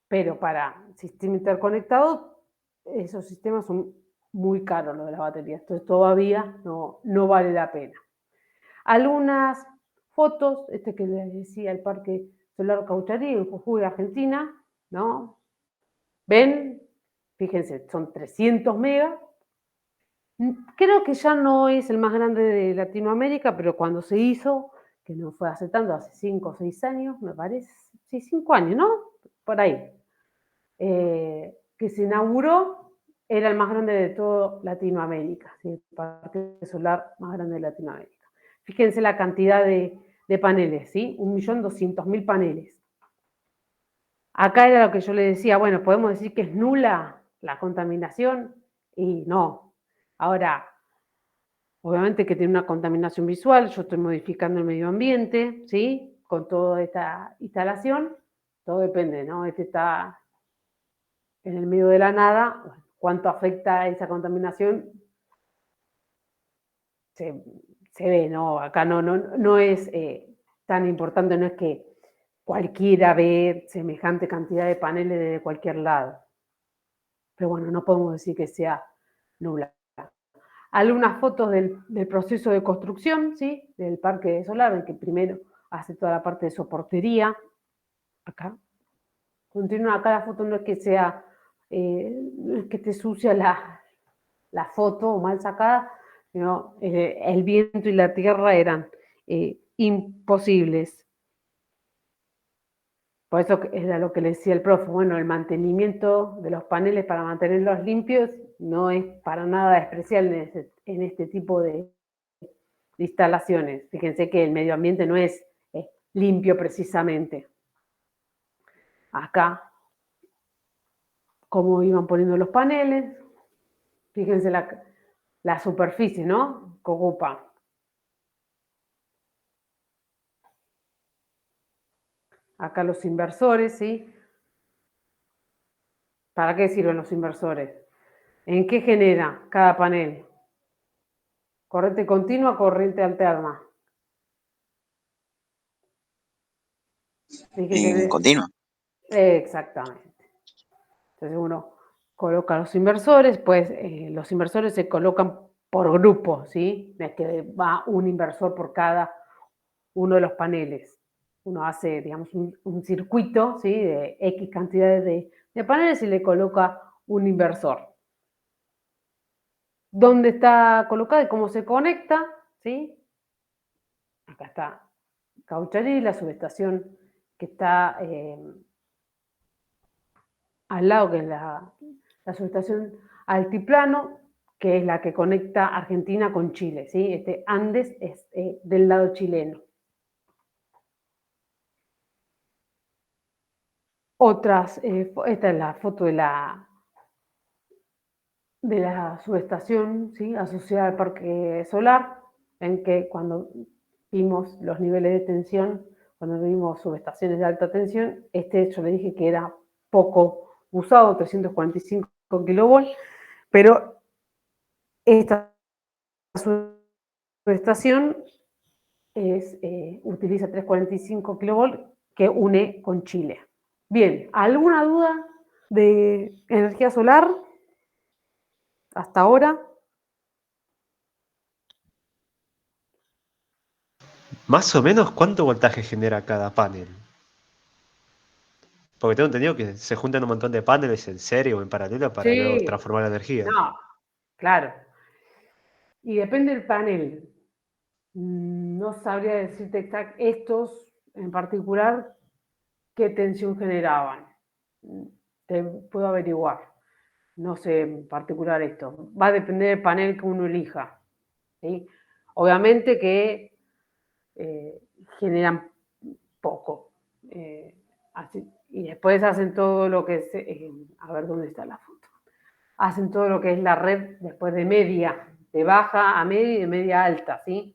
Speaker 1: Pero para sistema interconectado, esos sistemas son muy caros, lo de las baterías. Entonces todavía no vale la pena. Algunas fotos, que les decía, el Parque Solar Caucharí en Jujuy, Argentina, ¿no? ¿Ven? Fíjense, son 300 megas. Creo que ya no es el más grande de Latinoamérica, pero cuando se hizo, que no fue hace tanto, hace 5 o 6 años, me parece, sí, 5 años, ¿no? Por ahí. Que se inauguró, era el más grande de toda Latinoamérica, ¿sí? El parque solar más grande de Latinoamérica. Fíjense la cantidad de paneles, ¿sí? 1.200.000 paneles. Acá era lo que yo le decía, bueno, podemos decir que es nula la contaminación, y no. Ahora, obviamente que tiene una contaminación visual, yo estoy modificando el medio ambiente, ¿sí? Con toda esta instalación, todo depende, ¿no? Está en el medio de la nada, cuánto afecta esa contaminación, se ve, ¿no? Acá no es tan importante, no es que cualquiera ve semejante cantidad de paneles de cualquier lado. Pero bueno, no podemos decir que sea nula. Algunas fotos del proceso de construcción, ¿sí? Del parque solar, en que primero hace toda la parte de soportería. Acá. Continúa, acá la foto no es que sea, no es que esté sucia la foto o mal sacada, sino el viento y la tierra eran imposibles. Por eso era lo que le decía el profe, bueno, el mantenimiento de los paneles para mantenerlos limpios no es para nada especial en este tipo de instalaciones. Fíjense que el medio ambiente no es limpio precisamente. Acá, cómo iban poniendo los paneles, fíjense la superficie, ¿no? Que ocupa. Acá los inversores, ¿sí? ¿Para qué sirven los inversores? ¿En qué genera cada panel? Corriente continua, corriente alterna.
Speaker 4: En continua.
Speaker 1: Exactamente. Entonces uno coloca los inversores, pues los inversores se colocan por grupo, ¿sí? No es que va un inversor por cada uno de los paneles. Uno hace, digamos, un circuito, ¿sí? De X cantidades de paneles y le coloca un inversor. ¿Dónde está colocado y cómo se conecta? ¿Sí? Acá está Caucharí, la subestación que está al lado, que es la subestación Altiplano, que es la que conecta Argentina con Chile, ¿sí? Andes es del lado chileno. Esta es la foto de la subestación, ¿sí? Asociada al parque solar, en que cuando vimos los niveles de tensión, cuando vimos subestaciones de alta tensión, yo le dije que era poco usado, 345 kilovolts, pero esta subestación utiliza 345 kilovolts que une con Chile. Bien, ¿alguna duda de energía solar hasta ahora?
Speaker 6: Más o menos, ¿cuánto voltaje genera cada panel? Porque tengo entendido que se juntan un montón de paneles en serie o en paralelo para luego
Speaker 1: Sí,
Speaker 6: transformar la energía.
Speaker 1: no, claro. Y depende del panel. No sabría decirte exactamente estos en particular qué tensión generaban. Te puedo averiguar. no sé en particular esto, va a depender del panel que uno elija, ¿sí? Obviamente que generan poco. Y después hacen todo lo que es, a ver dónde está la foto, hacen todo lo que es la red después de media, de baja a media y de media a alta, ¿sí?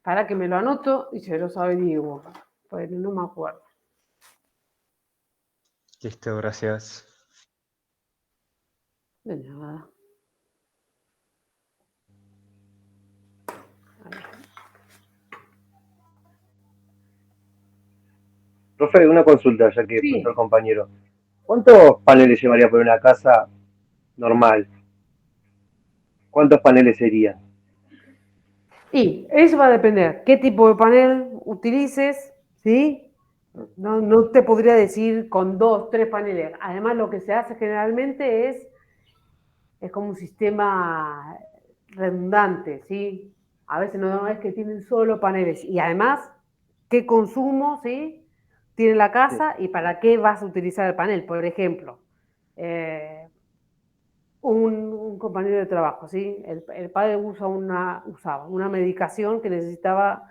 Speaker 1: Para que me lo anoto y se los averiguo, porque no me acuerdo.
Speaker 6: Listo, gracias.
Speaker 1: De nada.
Speaker 2: Profe, una consulta, ya que
Speaker 1: Sí.
Speaker 2: preguntó el compañero. ¿Cuántos paneles llevaría por una casa normal? ¿Cuántos paneles serían?
Speaker 1: Y eso va a depender qué tipo de panel utilices, ¿sí? No te podría decir con 2, 3 paneles. Además, lo que se hace generalmente es como un sistema redundante, ¿sí? A veces no es que tienen solo paneles. Y además, ¿qué consumo, ¿sí? Tiene la casa y para qué vas a utilizar el panel? Por ejemplo, un compañero de trabajo, ¿sí? El padre usaba una medicación que necesitaba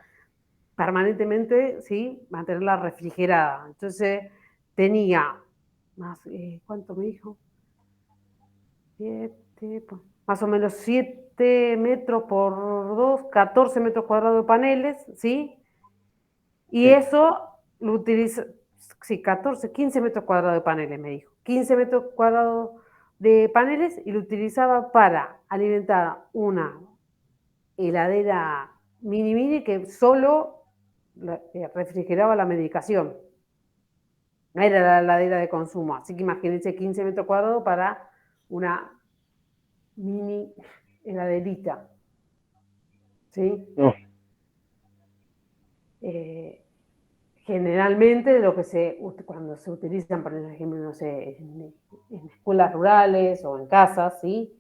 Speaker 1: permanentemente, ¿sí? Mantenerla refrigerada. Entonces tenía más, ¿cuánto me dijo? 7, más o menos 7 metros por 2, 14 metros cuadrados de paneles, ¿sí? Y
Speaker 2: Sí.
Speaker 1: eso lo utiliza, sí, 14, 15 metros cuadrados de paneles, me dijo. 15 metros cuadrados de paneles y lo utilizaba para alimentar una heladera mini que solo refrigeraba la medicación. No era la heladera de consumo. Así que imagínense 15 metros cuadrados para una mini heladerita. ¿Sí?
Speaker 2: No.
Speaker 1: Generalmente cuando se utilizan, por ejemplo, no sé, en escuelas rurales o en casas, ¿sí?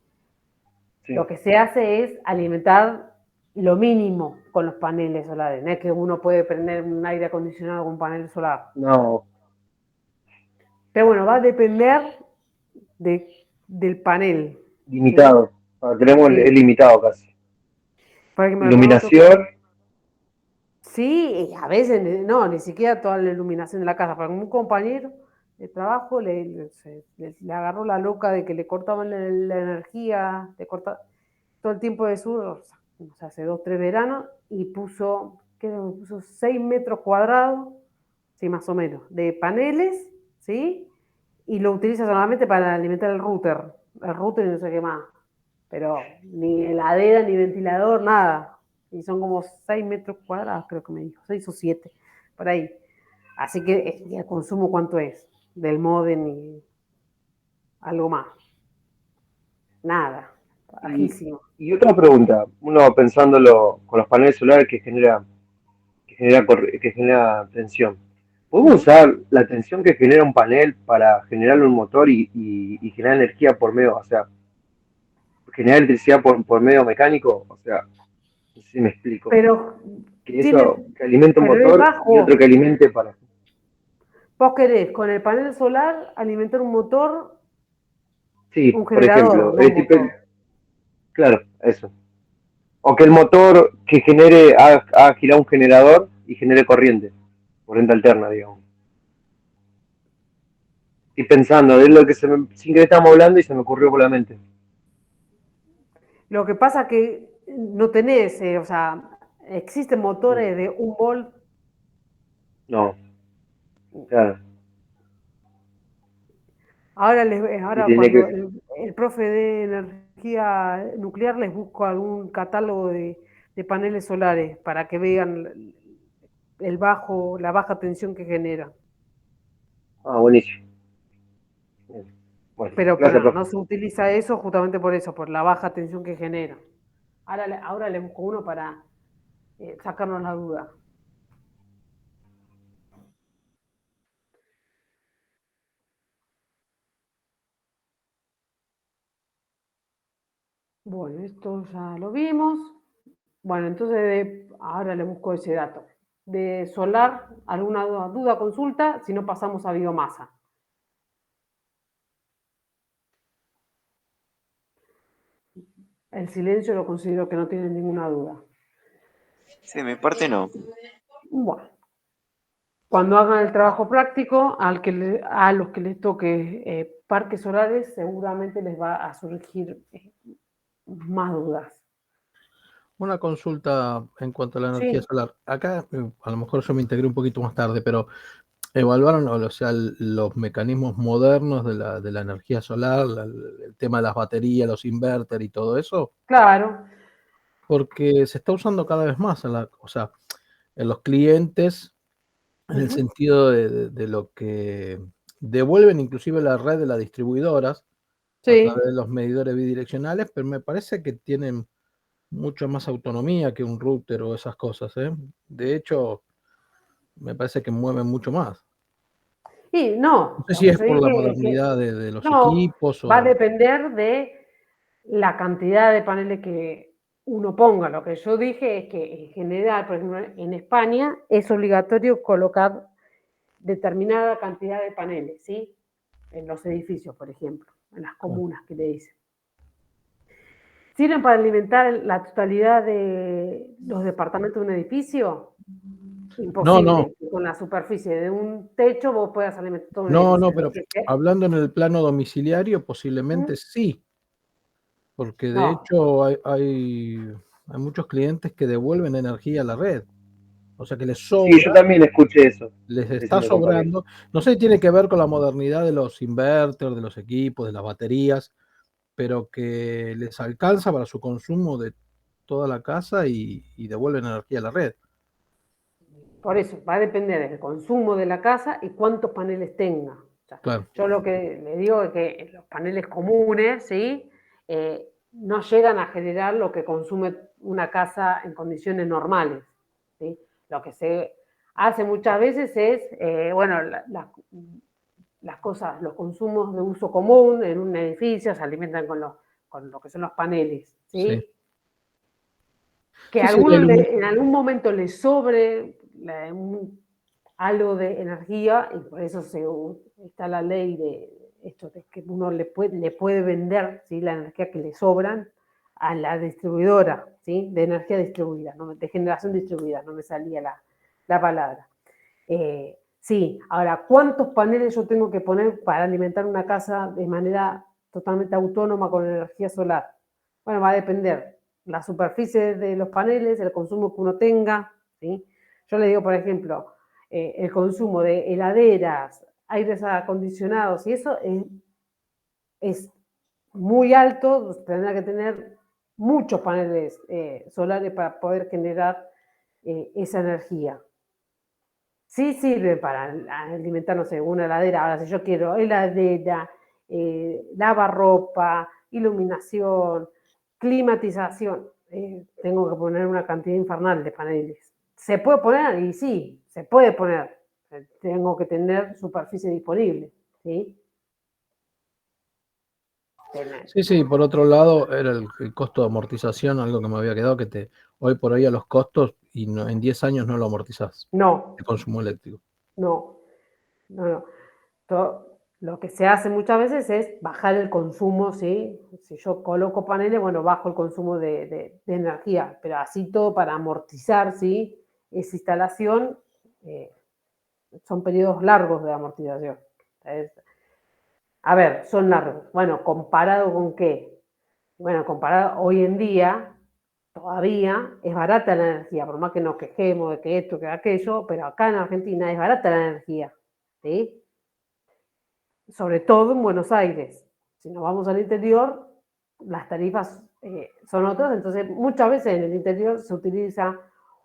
Speaker 2: Sí.
Speaker 1: Lo que se hace es alimentar lo mínimo con los paneles solares. No es que uno puede prender un aire acondicionado con un panel solar.
Speaker 2: No.
Speaker 1: Pero bueno, va a depender del panel.
Speaker 2: Limitado. Tenemos
Speaker 1: Sí.
Speaker 2: el limitado casi.
Speaker 1: Para que me acuerdo
Speaker 2: Iluminación.
Speaker 1: Sí, a veces no, ni siquiera toda la iluminación de la casa. Para un compañero de trabajo le agarró la loca de que le cortaban la energía, todo el tiempo de sur, o sea, hace 2, 3 veranos, y puso 6 metros cuadrados, sí, más o menos, de paneles, ¿sí? Y lo utiliza solamente para alimentar el router y no sé qué más. Pero ni heladera, ni ventilador, nada. Y son como 6 metros cuadrados, creo que me dijo, 6 o 7, por ahí. Así que el consumo, ¿cuánto es? Del módem y algo más. Nada, bajísimo.
Speaker 2: Y otra pregunta, uno pensándolo con los paneles solares que genera tensión. ¿Podemos usar la tensión que genera un panel para generar un motor y generar energía por medio, o sea, generar electricidad por medio mecánico? O sea, no sé si me explico.
Speaker 1: Pero
Speaker 2: Que eso que alimente un
Speaker 1: pero es
Speaker 2: motor y otro
Speaker 1: bajo.
Speaker 2: que alimente para...
Speaker 1: Vos querés con el panel solar alimentar un motor,
Speaker 2: Sí,
Speaker 1: un
Speaker 2: por
Speaker 1: generador,
Speaker 2: ejemplo,
Speaker 1: no un motor.
Speaker 2: claro, eso. O que el motor que genere, haga girar un generador y genere corriente alterna, digamos. Estoy pensando, es lo que sin que estamos hablando y se me ocurrió por la mente.
Speaker 1: Lo que pasa que no tenés, o sea, existen motores de 1 volt.
Speaker 2: No, claro. Y
Speaker 1: Ahora
Speaker 2: tiene
Speaker 1: cuando
Speaker 2: que...
Speaker 1: el profe de energía nuclear les busco algún catálogo de paneles solares para que vean la baja tensión que genera.
Speaker 2: Ah, buenísimo. Bien. Bueno,
Speaker 1: Pero
Speaker 2: gracias,
Speaker 1: no
Speaker 2: profe.
Speaker 1: se utiliza eso justamente por eso, por la baja tensión que genera. Ahora le busco uno para sacarnos la duda. Bueno, esto ya lo vimos. Bueno, entonces ahora le busco ese dato. De solar, ¿alguna duda, consulta? Si no, pasamos a biomasa. El silencio lo considero que no tiene ninguna duda.
Speaker 4: Sí, de mi parte no.
Speaker 1: Bueno, cuando hagan el trabajo práctico, a los que les toque parques solares, seguramente les va a surgir más dudas.
Speaker 7: Una consulta en cuanto a la energía
Speaker 1: Sí,
Speaker 7: solar. Acá, a lo mejor yo me integré un poquito más tarde, pero evaluaron, o sea, los mecanismos modernos de la energía solar, el tema de las baterías, los inverter y todo eso,
Speaker 1: claro.
Speaker 7: porque se está usando cada vez más o sea, en los clientes, en el sentido de lo que devuelven inclusive la red de las distribuidoras a
Speaker 1: Sí.
Speaker 7: través de los medidores bidireccionales, pero me parece que tienen mucha más autonomía que un router o esas cosas, ¿eh? De hecho, me parece que mueven mucho más.
Speaker 1: Y
Speaker 7: No
Speaker 1: no,
Speaker 7: sé
Speaker 1: lo
Speaker 7: si
Speaker 1: que
Speaker 7: es
Speaker 1: yo
Speaker 7: por la
Speaker 1: dije es
Speaker 7: modernidad
Speaker 1: que
Speaker 7: de los
Speaker 1: no,
Speaker 7: equipos
Speaker 1: va a
Speaker 7: o...
Speaker 1: depender de la cantidad de paneles que uno ponga. Lo que yo dije es que en general, por ejemplo, en España es obligatorio colocar determinada cantidad de paneles, ¿sí? En los edificios, por ejemplo, en las comunas que le dicen. ¿Sirven para alimentar la totalidad de los departamentos de un edificio?
Speaker 7: No, no,
Speaker 1: Imposible. Con la superficie de un techo vos puedas alimentar todo un
Speaker 7: no,
Speaker 1: edificio.
Speaker 7: pero hablando en el plano domiciliario, posiblemente
Speaker 1: ¿Mm?
Speaker 7: sí, porque de
Speaker 1: No,
Speaker 7: hecho hay muchos clientes que devuelven energía a la red, o sea que les
Speaker 2: Sí, yo
Speaker 7: sobra,
Speaker 2: también escuché eso,
Speaker 7: les está
Speaker 2: decime compañero.
Speaker 7: sobrando. No sé si tiene que ver con la modernidad de los inverters, de los equipos, de las baterías, pero que les alcanza para su consumo de toda la casa y devuelven energía a la red.
Speaker 1: por eso va a depender del consumo de la casa y cuántos paneles tenga. O sea,
Speaker 7: Claro,
Speaker 1: yo lo que le digo es que los paneles comunes, ¿sí? No llegan a generar lo que consume una casa en condiciones normales, ¿sí? Lo que se hace muchas veces es, bueno, las cosas, los consumos de uso común en un edificio se alimentan con lo que son los paneles,
Speaker 7: sí.
Speaker 1: ¿sí? Que
Speaker 7: Sí, sí, la
Speaker 1: en algún momento les sobre algo de energía y por eso está la ley de esto de que uno le puede vender, ¿sí? La energía que le sobran a la distribuidora, ¿sí? De energía distribuida, ¿no? De generación distribuida, no me salía la palabra. Sí, ahora, ¿cuántos paneles yo tengo que poner para alimentar una casa de manera totalmente autónoma con energía solar? Bueno, va a depender la superficie de los paneles, el consumo que uno tenga, ¿sí? Yo le digo, por ejemplo, el consumo de heladeras, aires acondicionados, y eso es muy alto, tendrá que tener muchos paneles solares para poder generar esa energía. Sí sirve para alimentar, no sé, una heladera. Ahora, si yo quiero heladera, lavarropa, iluminación, climatización, tengo que poner una cantidad infernal de paneles. ¿Se puede poner? Y sí, se puede poner. Tengo que tener superficie disponible, ¿sí? Tener.
Speaker 7: sí, sí, por otro lado, era el costo de amortización, algo que me había quedado, hoy por hoy a los costos y en 10 años no lo amortizás,
Speaker 1: No,
Speaker 7: el consumo eléctrico.
Speaker 1: no, no. Lo que se hace muchas veces es bajar el consumo, ¿sí? Si yo coloco paneles, bueno, bajo el consumo de energía, pero así todo para amortizar, ¿sí? Esa instalación, eh, son periodos largos de amortización. A ver, son largos. Bueno, ¿comparado con qué? Bueno, comparado hoy en día, todavía es barata la energía, por más que nos quejemos de que esto, que aquello, pero acá en Argentina es barata la energía, ¿sí? Sobre todo en Buenos Aires. Si nos vamos al interior, las tarifas son otras, entonces muchas veces en el interior se utiliza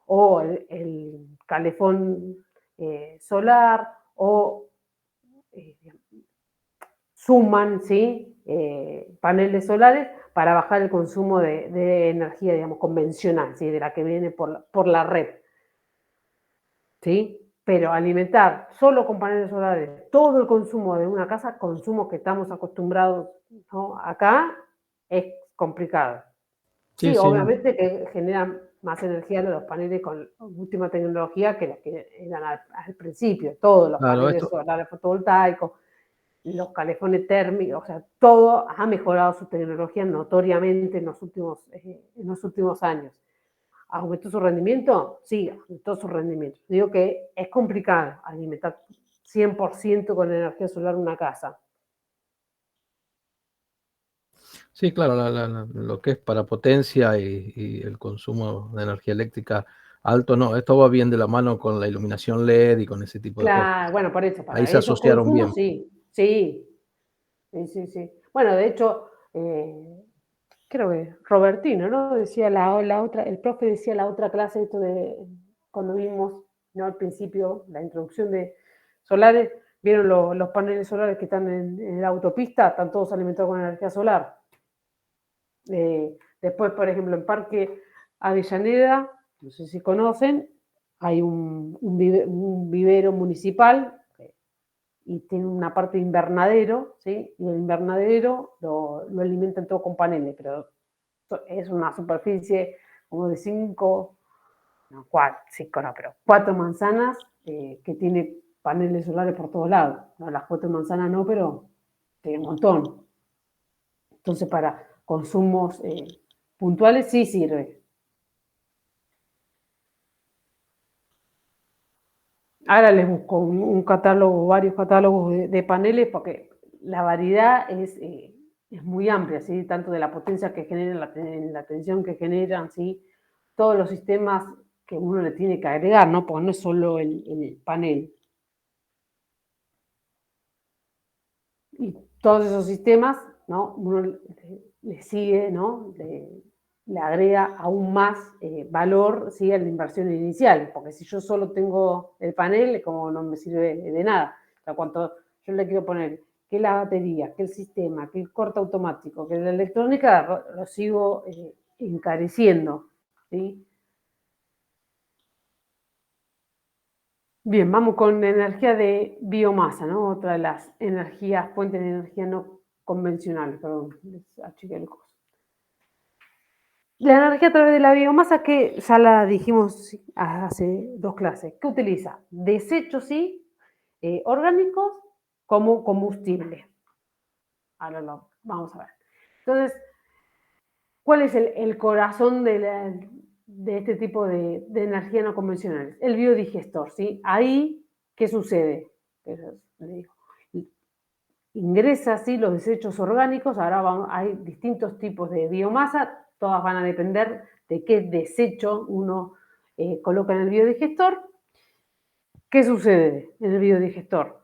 Speaker 1: o el calefón solar o eh, suman, ¿sí? Paneles solares para bajar el consumo de energía, digamos, convencional, ¿sí? De la que viene por la red, ¿sí? Pero alimentar solo con paneles solares todo el consumo de una casa, consumo que estamos acostumbrados, ¿no? Acá, es complicado.
Speaker 7: Sí,
Speaker 1: Sí,
Speaker 7: sí, no.
Speaker 1: obviamente que generan más energía los paneles con última tecnología que los que eran al principio, todos los
Speaker 7: Claro,
Speaker 1: paneles solares fotovoltaicos. los calefones térmicos, o sea, todo ha mejorado su tecnología notoriamente en los últimos años. ¿Aumentó su rendimiento? Sí, aumentó su rendimiento. Digo que es complicado alimentar 100% con energía solar una casa.
Speaker 7: Sí, claro, lo que es para potencia y el consumo de energía eléctrica alto, no, esto va bien de la mano con la iluminación LED y con ese tipo de cosas.
Speaker 1: Claro, bueno, por eso, para
Speaker 7: Ahí se
Speaker 1: esos
Speaker 7: asociaron
Speaker 1: consumos,
Speaker 7: bien.
Speaker 1: sí. Bueno, de hecho, creo que Robertino, ¿no? Decía la otra, el profe decía la otra clase, esto de cuando vimos, ¿no? Al principio, la introducción de solares, vieron los paneles solares que están en la autopista, están todos alimentados con energía solar. Después, por ejemplo, en Parque Avellaneda, no sé si conocen, hay un vivero municipal y tiene una parte de invernadero, ¿sí? Y el invernadero lo alimentan todo con paneles, pero es una superficie como de 4 manzanas que tiene paneles solares por todos lados. No, las 4 manzanas no, pero tiene un montón. Entonces, para consumos puntuales sí sirve. Ahora les busco un catálogo, varios catálogos de paneles, porque la variedad es muy amplia, ¿sí? Tanto de la potencia que generan, la tensión que generan, ¿sí? Todos los sistemas que uno le tiene que agregar, ¿no? Porque no es solo el panel. Y todos esos sistemas, ¿no? Uno le sigue, ¿no? Le agrega aún más valor, ¿sí? A la inversión inicial, porque si yo solo tengo el panel, como no me sirve de nada. O sea, cuanto yo le quiero poner que la batería, que el sistema, que el corte automático, que la electrónica, lo sigo encareciendo, ¿sí? Bien, vamos con energía de biomasa, ¿no? Otra de las fuentes de energía no convencionales, perdón, les achiqué el coso. La energía a través de la biomasa, que ya la dijimos hace 2 clases, ¿qué utiliza? Desechos, sí, orgánicos como combustible. Ahora lo vamos a ver. Entonces, ¿cuál es el corazón de este tipo de energía no convencional? El biodigestor, ¿sí? Ahí, ¿qué sucede? Ingresa, ¿sí? Los desechos orgánicos, ahora hay distintos tipos de biomasa, todas van a depender de qué desecho uno coloca en el biodigestor. ¿Qué sucede en el biodigestor?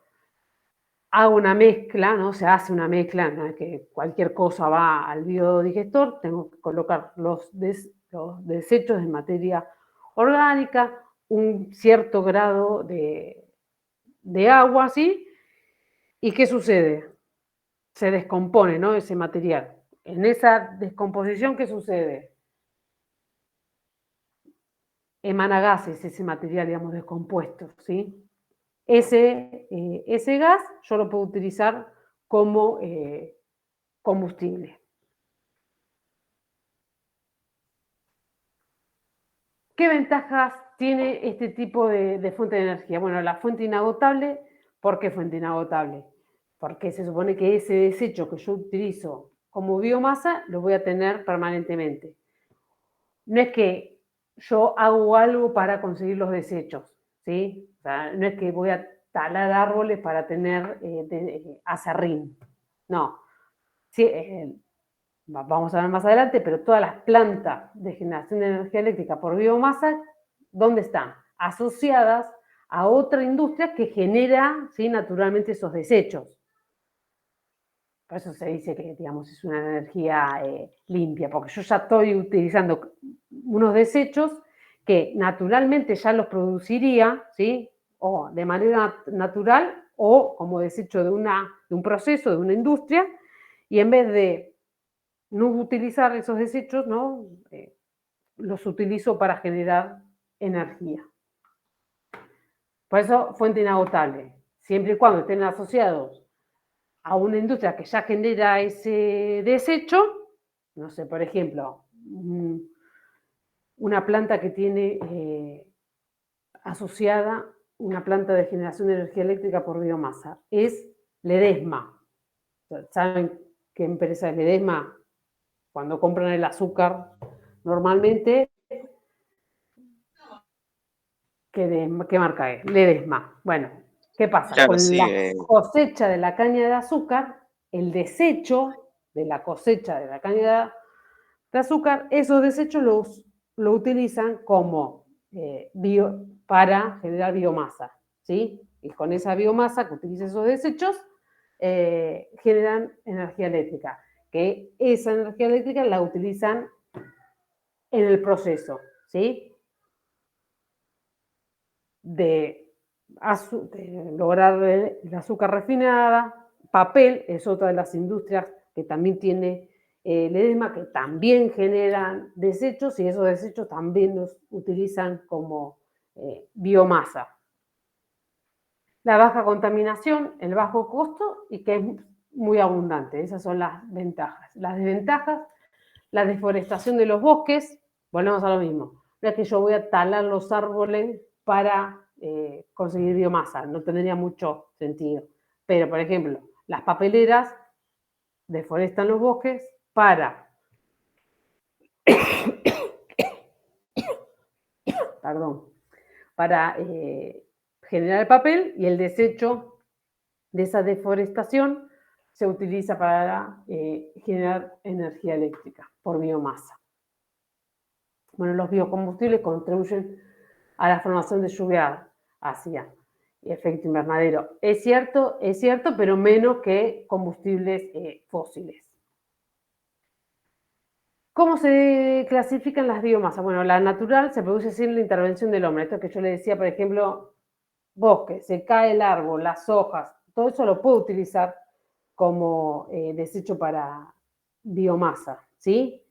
Speaker 1: Hago una mezcla, ¿no? Se hace una mezcla, ¿no? Que cualquier cosa va al biodigestor, tengo que colocar los desechos de materia orgánica, un cierto grado de agua, ¿sí? ¿Y qué sucede? Se descompone, ¿no? Ese material. En esa descomposición, ¿qué sucede? Emana gases ese material, digamos, descompuesto, ¿sí? Ese gas yo lo puedo utilizar como combustible. ¿Qué ventajas tiene este tipo de fuente de energía? Bueno, la fuente inagotable. ¿Por qué fuente inagotable? Porque se supone que ese desecho que yo utilizo como biomasa lo voy a tener permanentemente. No es que yo hago algo para conseguir los desechos, ¿sí? O sea, no es que voy a talar árboles para tener aserrín. No. Sí, vamos a ver más adelante, pero todas las plantas de generación de energía eléctrica por biomasa, ¿dónde están? Asociadas a otra industria que genera, ¿sí? Naturalmente esos desechos. Por eso se dice que, digamos, es una energía limpia, porque yo ya estoy utilizando unos desechos que naturalmente ya los produciría, ¿sí? O de manera natural o como desecho de un proceso, de una industria, y en vez de no utilizar esos desechos, ¿no? Los utilizo para generar energía. Por eso, fuente inagotable. Siempre y cuando estén asociados a una industria que ya genera ese desecho, no sé, por ejemplo, una planta que tiene asociada una planta de generación de energía eléctrica por biomasa, es Ledesma. ¿Saben qué empresa es Ledesma? Cuando compran el azúcar, normalmente, ¿qué marca es? Ledesma. Bueno, ¿qué pasa?
Speaker 4: Claro,
Speaker 1: Con
Speaker 4: sí,
Speaker 1: la cosecha de la caña de azúcar, el desecho de la cosecha de la caña de azúcar, esos desechos lo utilizan como para generar biomasa, ¿sí? Y con esa biomasa que utiliza esos desechos, generan energía eléctrica, que esa energía eléctrica la utilizan en el proceso, ¿sí? De lograr el azúcar refinada. Papel es otra de las industrias que también tiene Ledesma, que también generan desechos y esos desechos también los utilizan como biomasa. La baja contaminación, el bajo costo y que es muy abundante. Esas son las ventajas. Las desventajas, la deforestación de los bosques, volvemos a lo mismo. No es que yo voy a talar los árboles para conseguir biomasa, no tendría mucho sentido. Pero, por ejemplo, las papeleras deforestan los bosques para generar el papel, y el desecho de esa deforestación se utiliza para generar energía eléctrica por biomasa. Bueno, los biocombustibles contribuyen a la formación de lluvia ácida y efecto invernadero. Es cierto, pero menos que combustibles fósiles. ¿Cómo se clasifican las biomasas? Bueno, la natural se produce sin la intervención del hombre. Esto que yo le decía, por ejemplo, bosque, se cae el árbol, las hojas, todo eso lo puedo utilizar como desecho para biomasa, ¿sí?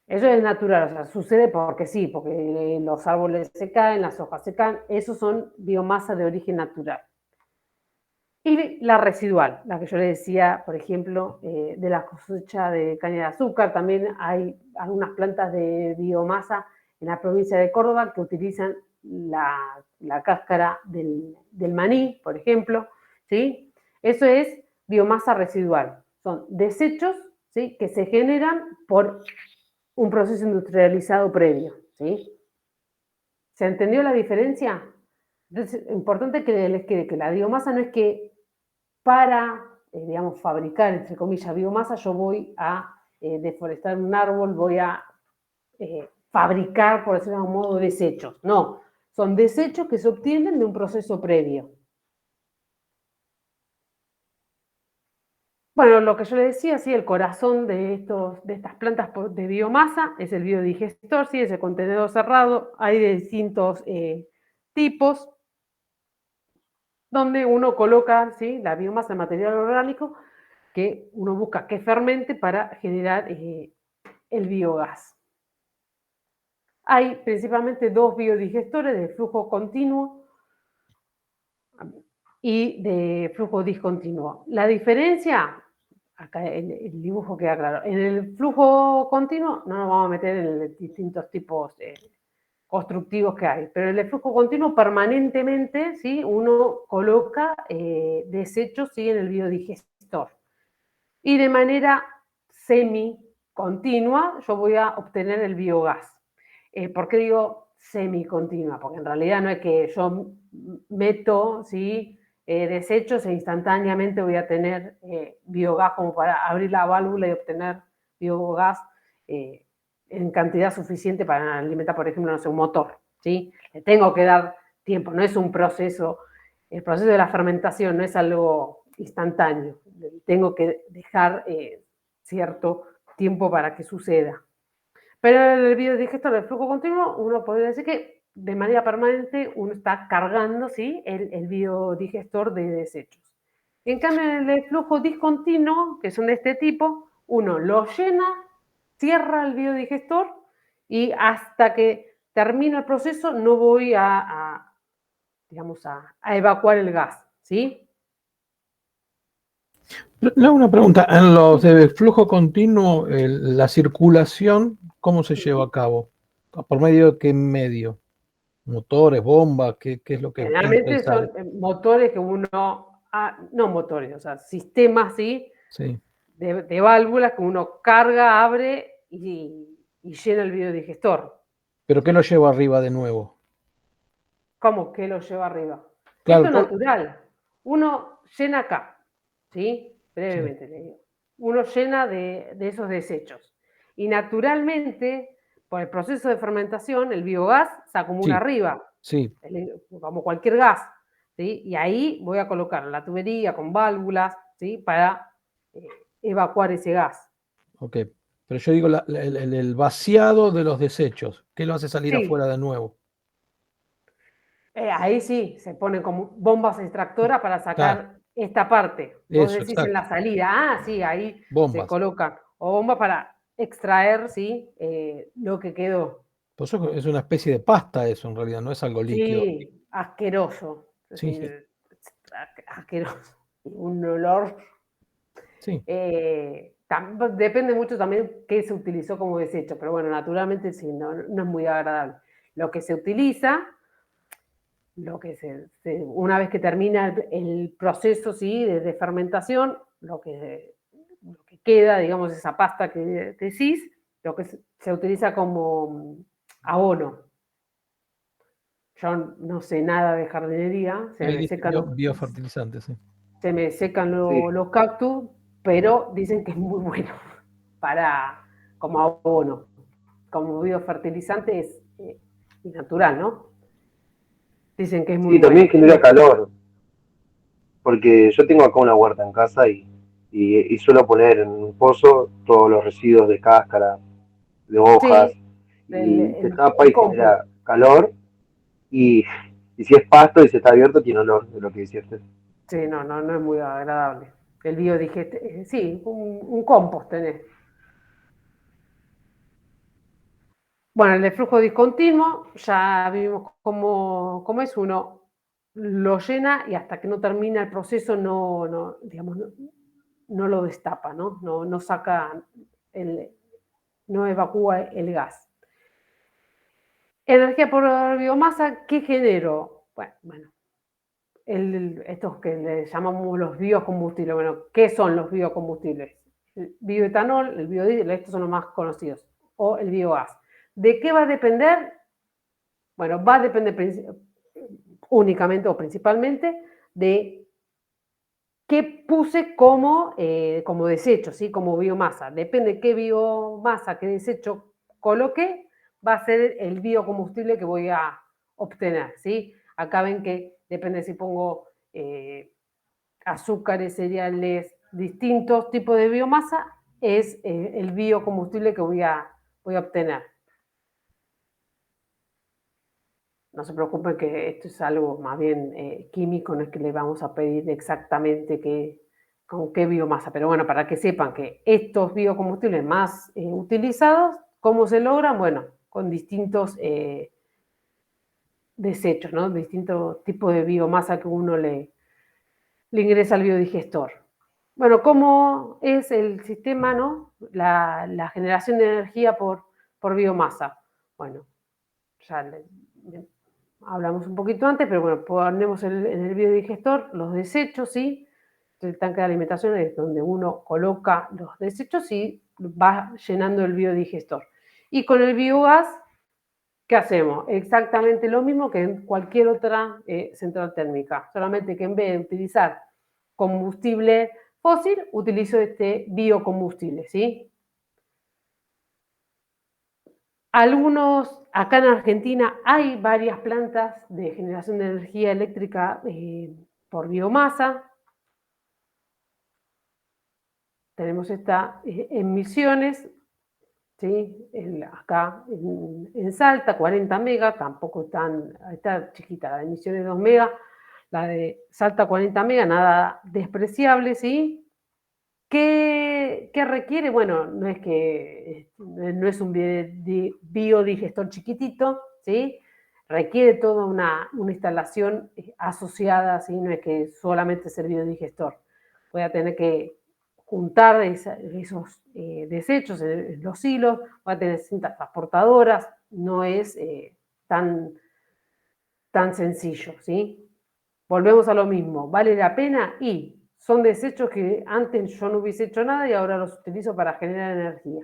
Speaker 1: Eso es natural, o sea, sucede porque sí, porque los árboles se caen, las hojas se caen, esos son biomasas de origen natural. Y la residual, la que yo le decía, por ejemplo, de la cosecha de caña de azúcar. También hay algunas plantas de biomasa en la provincia de Córdoba que utilizan la cáscara del maní, por ejemplo, ¿sí? Eso es biomasa residual. Son desechos, ¿sí?, que se generan por un proceso industrializado previo, ¿sí? ¿Se entendió la diferencia? Entonces, es importante que les quede que la biomasa no es que para, digamos, fabricar, entre comillas, biomasa, yo voy a deforestar un árbol, voy a fabricar, por decirlo de algún modo, desechos. No, son desechos que se obtienen de un proceso previo. Bueno, lo que yo le decía, sí, el corazón de estas plantas de biomasa es el biodigestor, sí, ese contenedor cerrado. Hay de distintos tipos, donde uno coloca, ¿sí?, la biomasa de material orgánico, que uno busca que fermente para generar el biogás. Hay principalmente dos biodigestores de flujo continuo y de flujo discontinuo. La diferencia, acá el dibujo queda claro, en el flujo continuo no nos vamos a meter en los distintos tipos constructivos que hay, pero en el flujo continuo permanentemente, ¿sí?, uno coloca desechos, ¿sí?, en el biodigestor. Y de manera semi-continua yo voy a obtener el biogás. ¿Por qué digo semi-continua? Porque en realidad no es que yo meto, ¿sí?, desechos e instantáneamente voy a tener biogás como para abrir la válvula y obtener biogás en cantidad suficiente para alimentar, por ejemplo, no sé, un motor, ¿sí? Le tengo que dar tiempo, no es un proceso. El proceso de la fermentación no es algo instantáneo, tengo que dejar cierto tiempo para que suceda. Pero en el biodigestor del flujo continuo, uno podría decir que de manera permanente uno está cargando, ¿sí?, el biodigestor de desechos. En cambio, en el flujo discontinuo, que son de este tipo, uno lo llena, cierra el biodigestor y hasta que termina el proceso no voy digamos, a evacuar el gas, ¿sí?
Speaker 7: Le hago una pregunta. En los de flujo continuo, la circulación, ¿cómo se lleva a cabo? ¿Por medio de qué medio? ¿Motores, bombas? ¿Qué es lo que entra y
Speaker 1: Generalmente
Speaker 7: sale?
Speaker 1: son motores que uno no motores, o sea, sistemas, ¿sí?
Speaker 7: Sí.
Speaker 1: De válvulas que uno carga, abre y llena el biodigestor.
Speaker 7: ¿Pero qué lo llevo arriba de nuevo?
Speaker 1: ¿Cómo que lo lleva arriba?
Speaker 7: Claro,
Speaker 1: Esto es natural. Uno llena acá, ¿sí? Brevemente le digo. Uno llena de esos desechos. Y naturalmente, por el proceso de fermentación, el biogás se acumula
Speaker 7: Sí.
Speaker 1: arriba,
Speaker 7: Sí.
Speaker 1: como cualquier gas, ¿sí? Y ahí voy a colocar la tubería con válvulas, ¿sí? Para evacuar ese gas.
Speaker 7: Ok. Pero yo digo el vaciado de los desechos. ¿Qué lo hace salir
Speaker 1: Sí.
Speaker 7: afuera de nuevo?
Speaker 1: Ahí sí, se ponen como bombas extractoras para sacar esta parte. Vos
Speaker 7: Eso,
Speaker 1: decís
Speaker 7: exacto.
Speaker 1: en la salida, sí, ahí
Speaker 7: Bombas.
Speaker 1: se colocan. O bombas para extraer, ¿sí? Lo que quedó.
Speaker 7: Pues eso es una especie de pasta eso, en realidad, no es algo líquido.
Speaker 1: Sí, asqueroso.
Speaker 7: Sí.
Speaker 1: Sí, asqueroso. Un olor.
Speaker 7: Sí.
Speaker 1: Depende mucho también qué se utilizó como desecho, pero bueno, naturalmente sí, no es muy agradable. Lo que se utiliza, una vez que termina el proceso, ¿sí? de fermentación, lo que queda, digamos, esa pasta que decís, lo que se utiliza como abono. Yo no sé nada de jardinería,
Speaker 7: Biofertilizantes, sí.
Speaker 1: se me secan
Speaker 2: Sí.
Speaker 1: los cactus, pero dicen que es muy bueno como abono. Como biofertilizante es natural, ¿no? Dicen que es muy
Speaker 2: Sí, también
Speaker 1: bueno.
Speaker 2: genera calor, porque yo tengo acá una huerta en casa y suelo poner en un pozo todos los residuos de cáscara, de hojas,
Speaker 1: Sí,
Speaker 2: y se tapa
Speaker 1: el
Speaker 2: y
Speaker 1: compost.
Speaker 2: genera calor, y si es pasto y se está abierto, tiene olor, de lo que decía usted.
Speaker 1: Sí, no es muy agradable. El biodigeste, sí, un compost tenés. Bueno, el de flujo discontinuo, ya vimos cómo es uno, lo llena y hasta que no termina el proceso digamos, no lo destapa, no saca, no evacúa el gas. Energía por biomasa, ¿qué genero? Bueno, estos que le llamamos los biocombustibles. Bueno, ¿qué son los biocombustibles? El bioetanol, el biodiesel, estos son los más conocidos, o el biogás. ¿De qué va a depender? Bueno, va a depender únicamente o principalmente de qué puse como desecho, ¿sí? Como biomasa. Depende de qué biomasa, qué desecho coloqué, va a ser el biocombustible que voy a obtener, ¿sí? Acá ven que depende si pongo azúcares, cereales, distintos tipos de biomasa, es el biocombustible que voy a obtener. No se preocupen que esto es algo más bien químico, no es que le vamos a pedir exactamente con qué biomasa, pero bueno, para que sepan que estos biocombustibles más utilizados, ¿cómo se logran? Bueno, con distintos desechos, ¿no? Distintos tipos de biomasa que uno le ingresa al biodigestor. Bueno, ¿cómo es el sistema, no? La generación de energía por biomasa. Bueno, ya hablamos un poquito antes, pero bueno, ponemos en el biodigestor los desechos, ¿sí? El tanque de alimentación es donde uno coloca los desechos y va llenando el biodigestor. Y con el biogás, ¿qué hacemos? Exactamente lo mismo que en cualquier otra central térmica, solamente que en vez de utilizar combustible fósil, utilizo este biocombustible, ¿sí? Acá en Argentina hay varias plantas de generación de energía eléctrica por biomasa. Tenemos esta en Misiones, ¿sí? Acá en Salta, 40 megas, tampoco está chiquita, la de Misiones 2 megas, la de Salta 40 megas, nada despreciable, ¿sí? ¿Qué requiere? Bueno, no es un biodigestor chiquitito, ¿sí? Requiere toda una instalación asociada, ¿sí? No es que solamente es el biodigestor. Voy a tener que juntar esos desechos en los hilos, voy a tener cintas transportadoras, no es tan sencillo, ¿sí? volvemos a lo mismo, ¿vale la pena? Y son desechos que antes yo no hubiese hecho nada y ahora los utilizo para generar energía.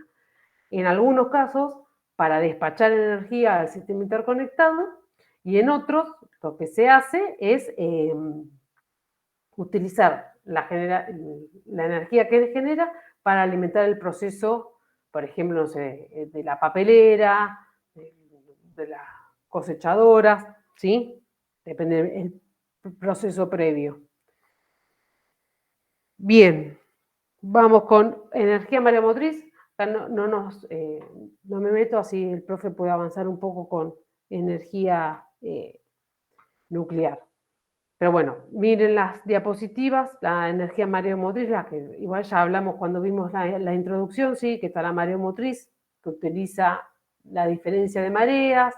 Speaker 1: En algunos casos, para despachar energía al sistema interconectado, y en otros, lo que se hace es utilizar la energía que genera para alimentar el proceso, por ejemplo, no sé, de la papelera, de las cosechadoras, ¿sí? Depende del proceso previo. Bien, vamos con energía mareomotriz. No me meto, así el profe puede avanzar un poco con energía nuclear. Pero bueno, miren las diapositivas, la energía mareomotriz, la que igual ya hablamos cuando vimos la introducción, ¿sí? Que está la mareomotriz, que utiliza la diferencia de mareas.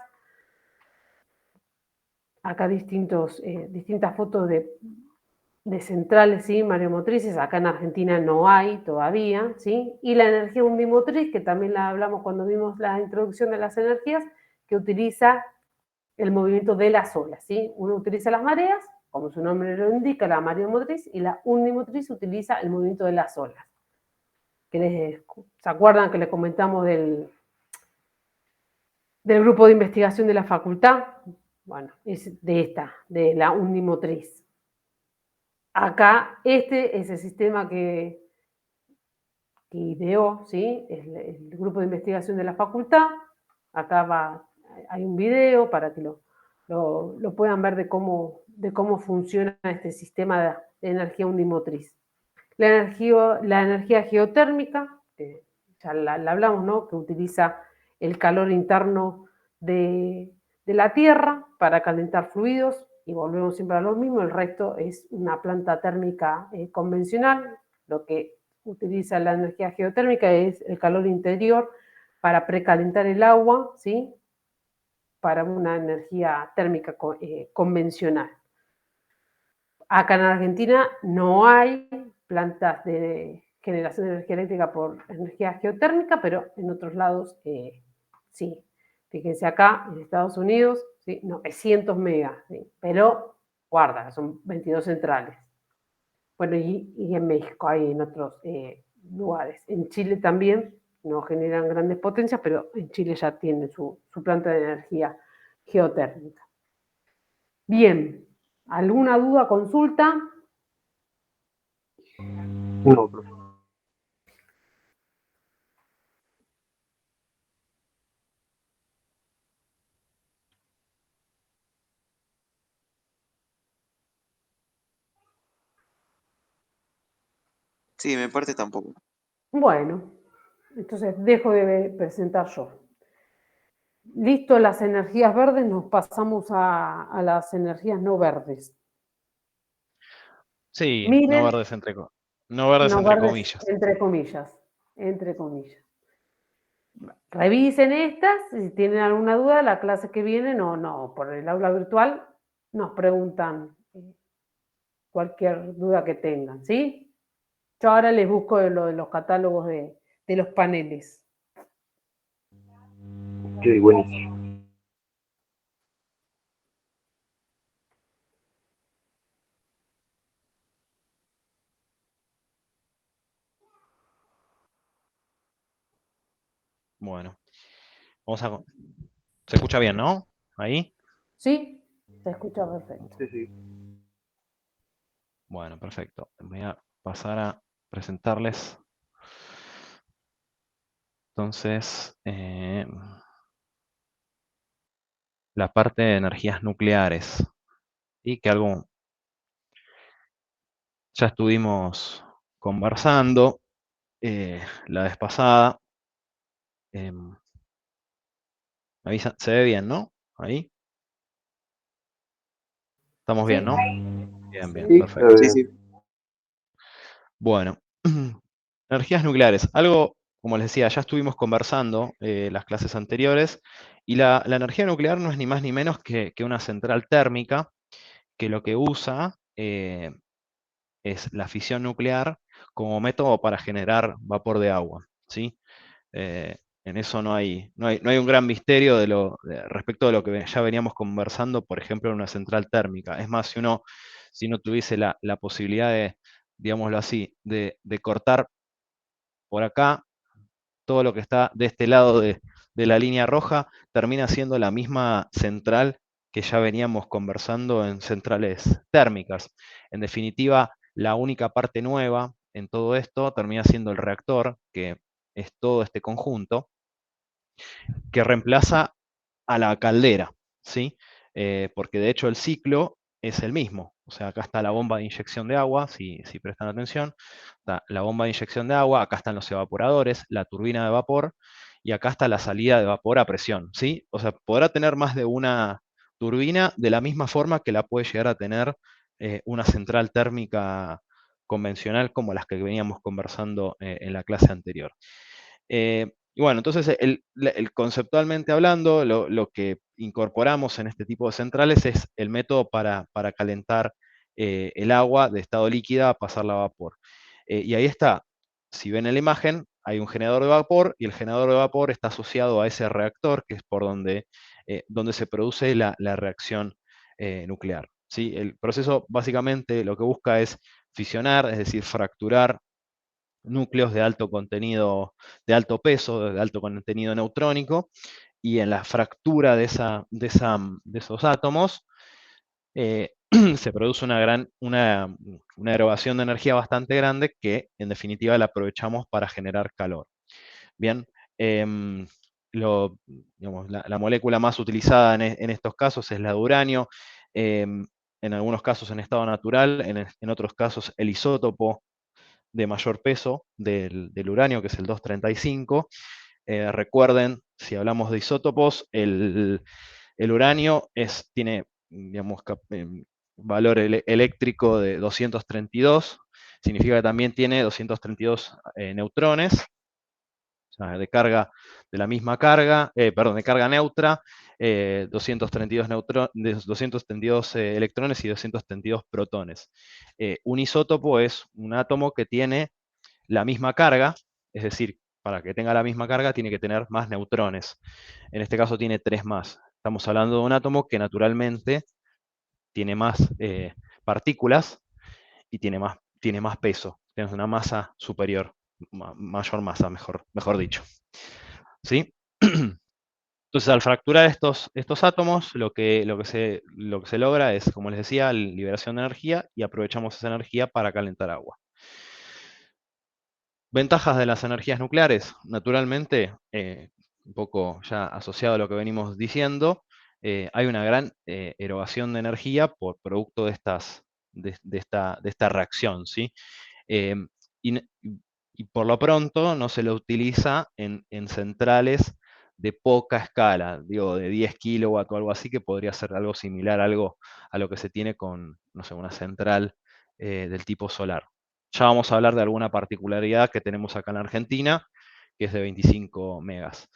Speaker 1: Acá distintas fotos de centrales, ¿sí? Mareomotrices, acá en Argentina no hay todavía, ¿sí? Y la energía undimotriz, que también la hablamos cuando vimos la introducción de las energías, que utiliza el movimiento de las olas, ¿sí? Uno utiliza las mareas, como su nombre lo indica, la mareomotriz, y la undimotriz utiliza el movimiento de las olas. ¿Se acuerdan que les comentamos del grupo de investigación de la facultad? Bueno, es de la undimotriz. Acá, este es el sistema que ideó, ¿sí? El grupo de investigación de la facultad. Acá hay un video para que lo puedan ver de cómo funciona este sistema de energía undimotriz. La energía geotérmica, ya la hablamos, ¿no? Que utiliza el calor interno de la Tierra para calentar fluidos, y volvemos siempre a lo mismo. El resto es una planta térmica convencional. Lo que utiliza la energía geotérmica es el calor interior para precalentar el agua, ¿sí? Para una energía térmica convencional. Acá en Argentina no hay plantas de generación de energía eléctrica por energía geotérmica, pero en otros lados sí. Fíjense acá, en Estados Unidos, ¿sí? 900 megas, ¿sí? Pero guarda, son 22 centrales. Bueno, y en México hay en otros lugares. En Chile también no generan grandes potencias, pero en Chile ya tienen su planta de energía geotérmica. Bien, ¿alguna duda, consulta?
Speaker 2: No, profe.
Speaker 4: Sí, mi parte tampoco.
Speaker 1: Bueno, entonces dejo de presentar yo. Listo, las energías verdes, nos pasamos a las energías no verdes.
Speaker 3: Sí,
Speaker 1: Miren,
Speaker 3: no verdes entre comillas.
Speaker 1: Entre comillas. Revisen estas, si tienen alguna duda, la clase que viene, no, por el aula virtual, nos preguntan cualquier duda que tengan, ¿sí? Yo ahora les busco lo de los catálogos de los paneles.
Speaker 2: Ok, buenísimo.
Speaker 3: Bueno, ¿se escucha bien, no? Ahí.
Speaker 1: ¿Sí? Se escucha perfecto.
Speaker 2: Sí, sí.
Speaker 3: Bueno, perfecto. Voy a pasar a presentarles. Entonces, la parte de energías nucleares. Y que algo ya estuvimos conversando la vez pasada. Se ve bien, ¿no? Ahí. Estamos bien,
Speaker 1: Sí.
Speaker 3: ¿no? Bien, bien,
Speaker 2: Sí,
Speaker 3: perfecto.
Speaker 4: Sí, sí.
Speaker 3: Bueno, energías nucleares. Algo, como les decía, ya estuvimos conversando las clases anteriores, y la energía nuclear no es ni más ni menos que una central térmica que lo que usa es la fisión nuclear como método para generar vapor de agua, ¿sí? En eso no hay un gran misterio respecto de lo que ya veníamos conversando, por ejemplo, en una central térmica. Es más, si uno si no tuviese la posibilidad de, digámoslo así, de cortar por acá, todo lo que está de este lado de la línea roja termina siendo la misma central que ya veníamos conversando en centrales térmicas. En definitiva, la única parte nueva en todo esto termina siendo el reactor, que es todo este conjunto, que reemplaza a la caldera, ¿sí? Porque de hecho el ciclo es el mismo. O sea, acá está la bomba de inyección de agua, si prestan atención. Está la bomba de inyección de agua, acá están los evaporadores, la turbina de vapor, y acá está la salida de vapor a presión, ¿sí? O sea, podrá tener más de una turbina de la misma forma que la puede llegar a tener una central térmica convencional como las que veníamos conversando en la clase anterior. Y bueno, entonces conceptualmente hablando, lo que incorporamos en este tipo de centrales es el método para calentar el agua de estado líquida a pasarla a vapor. Y ahí está, si ven en la imagen, hay un generador de vapor y el generador de vapor está asociado a ese reactor, que es por donde se produce la reacción nuclear, ¿sí? El proceso básicamente lo que busca es fisionar, es decir, fracturar núcleos de alto contenido, de alto peso, de alto contenido neutrónico, y en la fractura de esos átomos se produce una erogación de energía bastante grande que en definitiva la aprovechamos para generar calor. Bien, digamos, la molécula más utilizada en estos casos es la de uranio, en algunos casos en estado natural, en otros casos el isótopo de mayor peso del uranio, que es el 235. Recuerden, si hablamos de isótopos, el uranio tiene, digamos, valor eléctrico de 232, significa que también tiene 232 neutrones, o sea, de carga de la misma carga, perdón, de carga neutra, 232 electrones y 232 protones. Un isótopo es un átomo que tiene la misma carga, es decir, para que tenga la misma carga tiene que tener más neutrones. En este caso tiene 3 más. Estamos hablando de un átomo que naturalmente tiene más partículas y tiene más peso. Tiene una masa superior, mayor masa, mejor dicho. ¿Sí? Entonces, al fracturar estos átomos, lo que se logra es, como les decía, liberación de energía, y aprovechamos esa energía para calentar agua. Ventajas de las energías nucleares, naturalmente, un poco ya asociado a lo que venimos diciendo, hay una gran erogación de energía por producto de esta reacción, ¿sí? Y, y por lo pronto no se lo utiliza en centrales de poca escala, digo, de 10 kilowatts o algo así, que podría ser algo similar a lo que se tiene con, no sé, una central del tipo solar. Ya vamos a hablar de alguna particularidad que tenemos acá en Argentina, que es de 25 megas.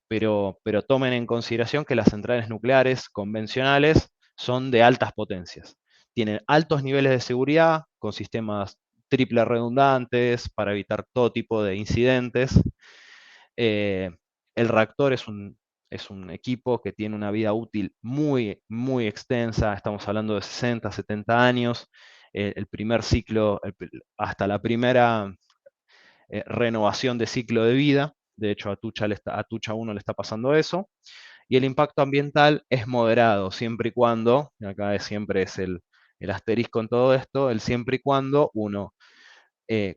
Speaker 3: Pero tomen en consideración que las centrales nucleares convencionales son de altas potencias. Tienen altos niveles de seguridad, con sistemas triple redundantes para evitar todo tipo de incidentes. El reactor es un equipo que tiene una vida útil muy, muy extensa. Estamos hablando de 60, 70 años. El primer ciclo, hasta la primera renovación de ciclo de vida. De hecho, a Tucha 1 le está pasando eso. Y el impacto ambiental es moderado, siempre y cuando, y acá siempre es el asterisco en todo esto, el siempre y cuando uno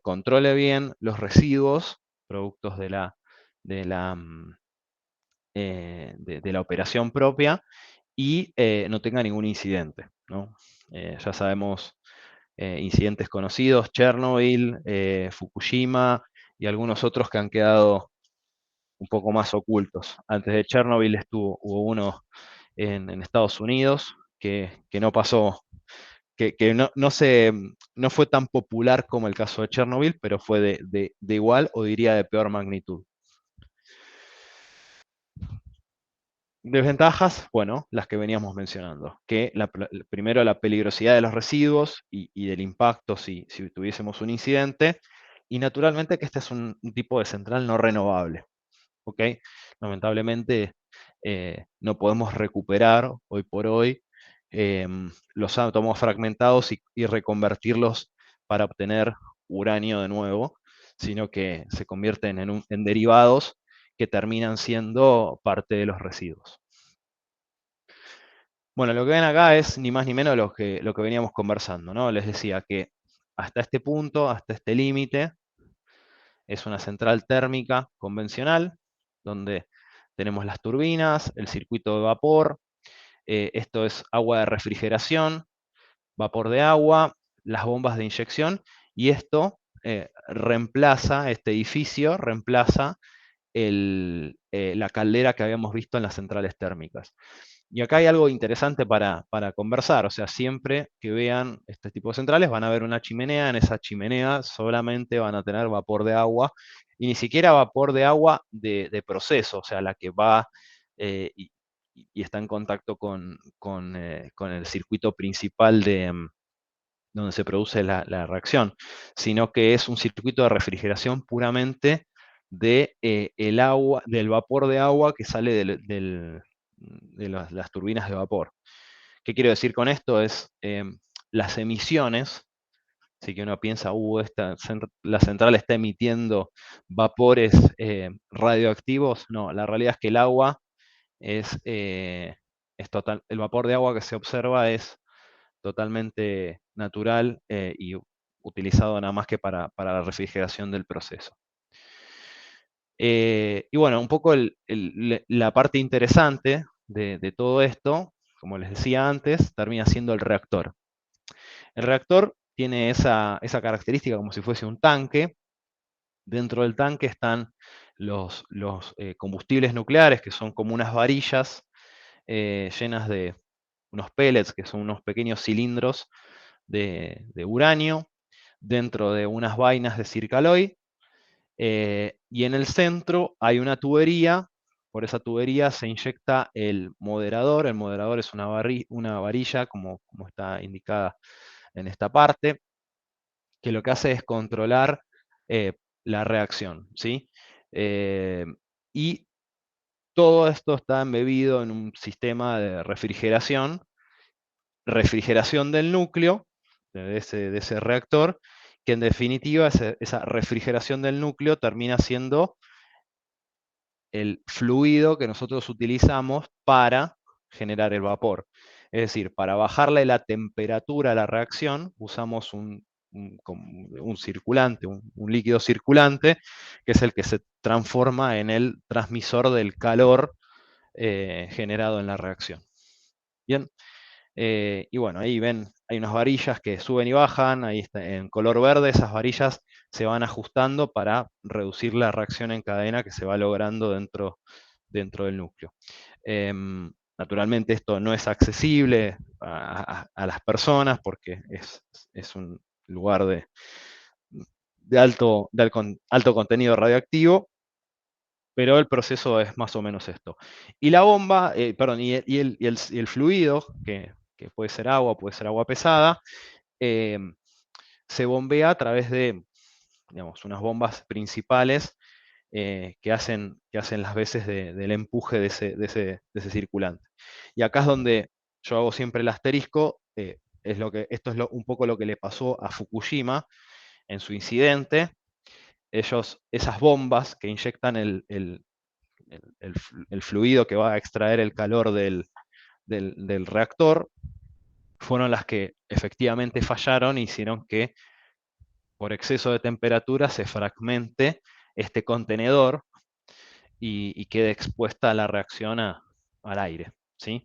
Speaker 3: controle bien los residuos, productos de la operación propia, y no tenga ningún incidente, ¿no? Ya sabemos incidentes conocidos, Chernobyl, Fukushima y algunos otros que han quedado un poco más ocultos. Antes de Chernobyl hubo uno en Estados Unidos que no pasó, que no fue tan popular como el caso de Chernobyl, pero fue de igual, o diría de peor magnitud. Desventajas, bueno, las que veníamos mencionando, que primero la peligrosidad de los residuos y del impacto si tuviésemos un incidente, y naturalmente que este es un tipo de central no renovable, ¿ok? Lamentablemente no podemos recuperar hoy por hoy los átomos fragmentados y reconvertirlos para obtener uranio de nuevo, sino que se convierten en derivados que terminan siendo parte de los residuos. Bueno, lo que ven acá es ni más ni menos lo que veníamos conversando, ¿no? Les decía que hasta este punto, hasta este límite, es una central térmica convencional, donde tenemos las turbinas, el circuito de vapor, esto es agua de refrigeración, vapor de agua, las bombas de inyección, y esto reemplaza, este edificio reemplaza la caldera que habíamos visto en las centrales térmicas. Y acá hay algo interesante para conversar, o sea, siempre que vean este tipo de centrales van a ver una chimenea, en esa chimenea solamente van a tener vapor de agua, y ni siquiera vapor de agua de proceso, o sea, la que va y está en contacto con el circuito principal donde se produce la reacción, sino que es un circuito de refrigeración puramente el agua, del vapor de agua que sale de las turbinas de vapor. ¿Qué quiero decir con esto? Es las emisiones, así que uno piensa, la central está emitiendo vapores radioactivos. No, la realidad es que el agua es total, el vapor de agua que se observa es totalmente natural y utilizado nada más que para la refrigeración del proceso. Y bueno, un poco la parte interesante de todo esto, como les decía antes, termina siendo el reactor. El reactor tiene esa característica como si fuese un tanque. Dentro del tanque están los combustibles nucleares, que son como unas varillas llenas de unos pellets, que son unos pequeños cilindros de uranio, dentro de unas vainas de Circaloy, y en el centro hay una tubería. Por esa tubería se inyecta el moderador es una varilla, como está indicada en esta parte, que lo que hace es controlar la reacción, ¿sí? Y todo esto está embebido en un sistema de refrigeración del núcleo, de ese reactor, que en definitiva esa refrigeración del núcleo termina siendo el fluido que nosotros utilizamos para generar el vapor. Es decir, para bajarle la temperatura a la reacción, usamos un circulante, un líquido circulante, que es el que se transforma en el transmisor del calor generado en la reacción. Bien. Y bueno, ahí ven, hay unas varillas que suben y bajan, ahí está, en color verde esas varillas se van ajustando para reducir la reacción en cadena que se va logrando dentro del núcleo. Naturalmente esto no es accesible a las personas porque es un lugar de alto contenido radioactivo, pero el proceso es más o menos esto. Y la bomba, perdón, y el fluido, que puede ser agua pesada, se bombea a través de, digamos, unas bombas principales que hacen las veces del empuje de ese circulante. Y acá es donde yo hago siempre el asterisco, esto es un poco lo que le pasó a Fukushima en su incidente. Esas bombas que inyectan el fluido que va a extraer el calor del reactor, fueron las que efectivamente fallaron e hicieron que por exceso de temperatura se fragmente este contenedor y quede expuesta a la reacción al aire, ¿sí?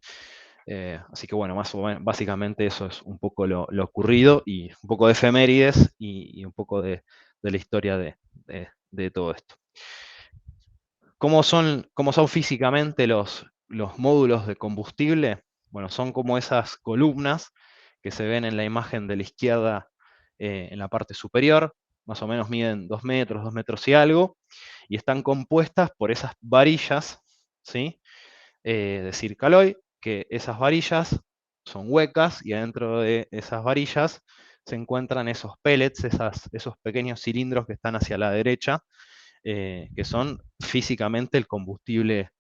Speaker 3: Así que bueno, básicamente eso es un poco lo ocurrido, y un poco de efemérides y un poco de la historia de todo esto. ¿Cómo son físicamente los módulos de combustible? Bueno, son como esas columnas que se ven en la imagen de la izquierda en la parte superior, más o menos miden 2 metros, 2 metros y algo, y están compuestas por esas varillas, ¿sí? De Circaloy, que esas varillas son huecas, y adentro de esas varillas se encuentran esos pellets, esos pequeños cilindros que están hacia la derecha, que son físicamente el combustible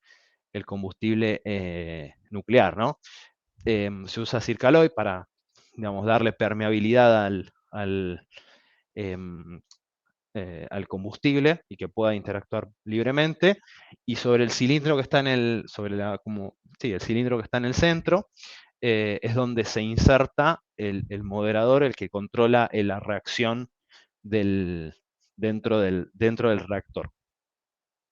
Speaker 3: nuclear, ¿no? se usa Circaloy para, digamos, darle permeabilidad al combustible y que pueda interactuar libremente. Y sobre el cilindro que está en el, el cilindro que está en el centro, es donde se inserta el moderador, el que controla la reacción dentro del reactor.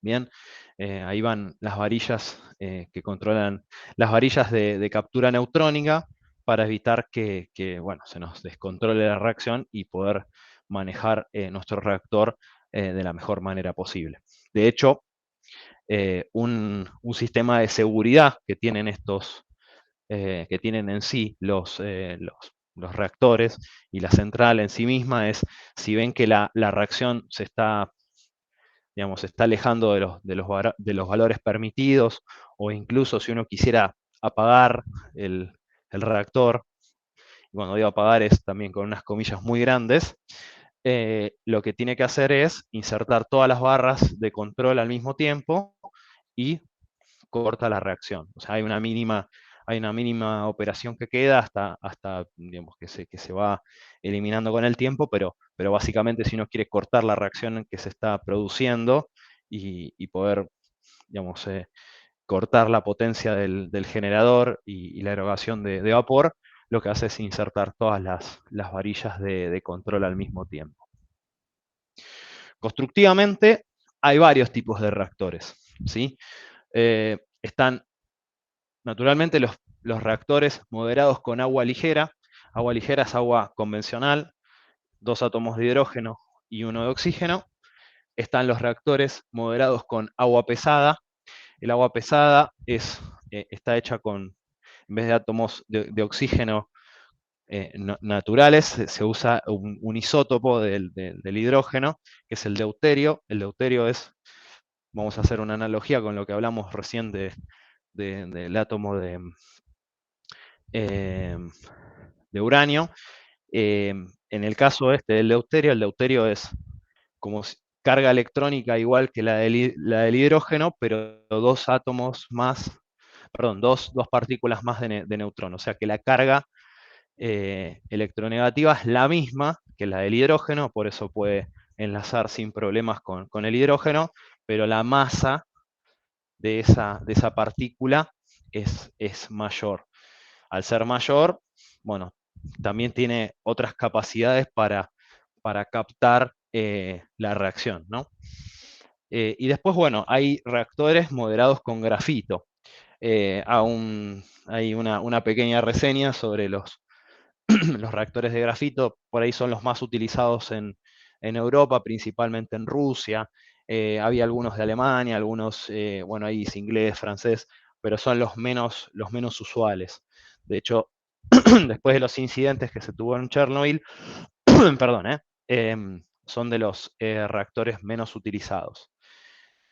Speaker 3: Bien, ahí van las varillas que controlan, las varillas de captura neutrónica para evitar que, bueno, se nos descontrole la reacción y poder manejar nuestro reactor de la mejor manera posible. De hecho, un sistema de seguridad que tienen que tienen en sí los reactores y la central en sí misma es, si ven que la reacción se está, digamos, se está alejando de los valores permitidos, o incluso si uno quisiera apagar el reactor, y cuando digo apagar es también con unas comillas muy grandes, lo que tiene que hacer es insertar todas las barras de control al mismo tiempo y corta la reacción. O sea, hay una mínima operación que queda hasta digamos, que se va eliminando con el tiempo, pero básicamente si uno quiere cortar la reacción que se está produciendo y poder, digamos, cortar la potencia del generador y la erogación de vapor, lo que hace es insertar todas las varillas de control al mismo tiempo. Constructivamente hay varios tipos de reactores, ¿sí? Están naturalmente los reactores moderados con agua ligera. Agua ligera es agua convencional, 2 átomos de hidrógeno y 1 de oxígeno. Están los reactores moderados con agua pesada. El agua pesada está hecha con, en vez de átomos de oxígeno naturales, se usa un isótopo del hidrógeno, que es el deuterio. El deuterio es, vamos a hacer una analogía con lo que hablamos recién del átomo de uranio. En el caso el deuterio es como carga electrónica igual que la del hidrógeno, pero 2 átomos más, perdón, dos partículas más de neutrón. O sea que la carga electronegativa es la misma que la del hidrógeno, por eso puede enlazar sin problemas con el hidrógeno, pero la masa de esa partícula es mayor. Al ser mayor, bueno, también tiene otras capacidades para captar la reacción, ¿no? Y después, bueno, hay reactores moderados con grafito. Hay una pequeña reseña sobre los reactores de grafito. Por ahí son los más utilizados en Europa, principalmente en Rusia. Había algunos de Alemania, algunos, bueno, ahí es inglés, francés, pero son los menos usuales. De hecho, después de los incidentes que se tuvo en Chernobyl, perdón, son de los reactores menos utilizados.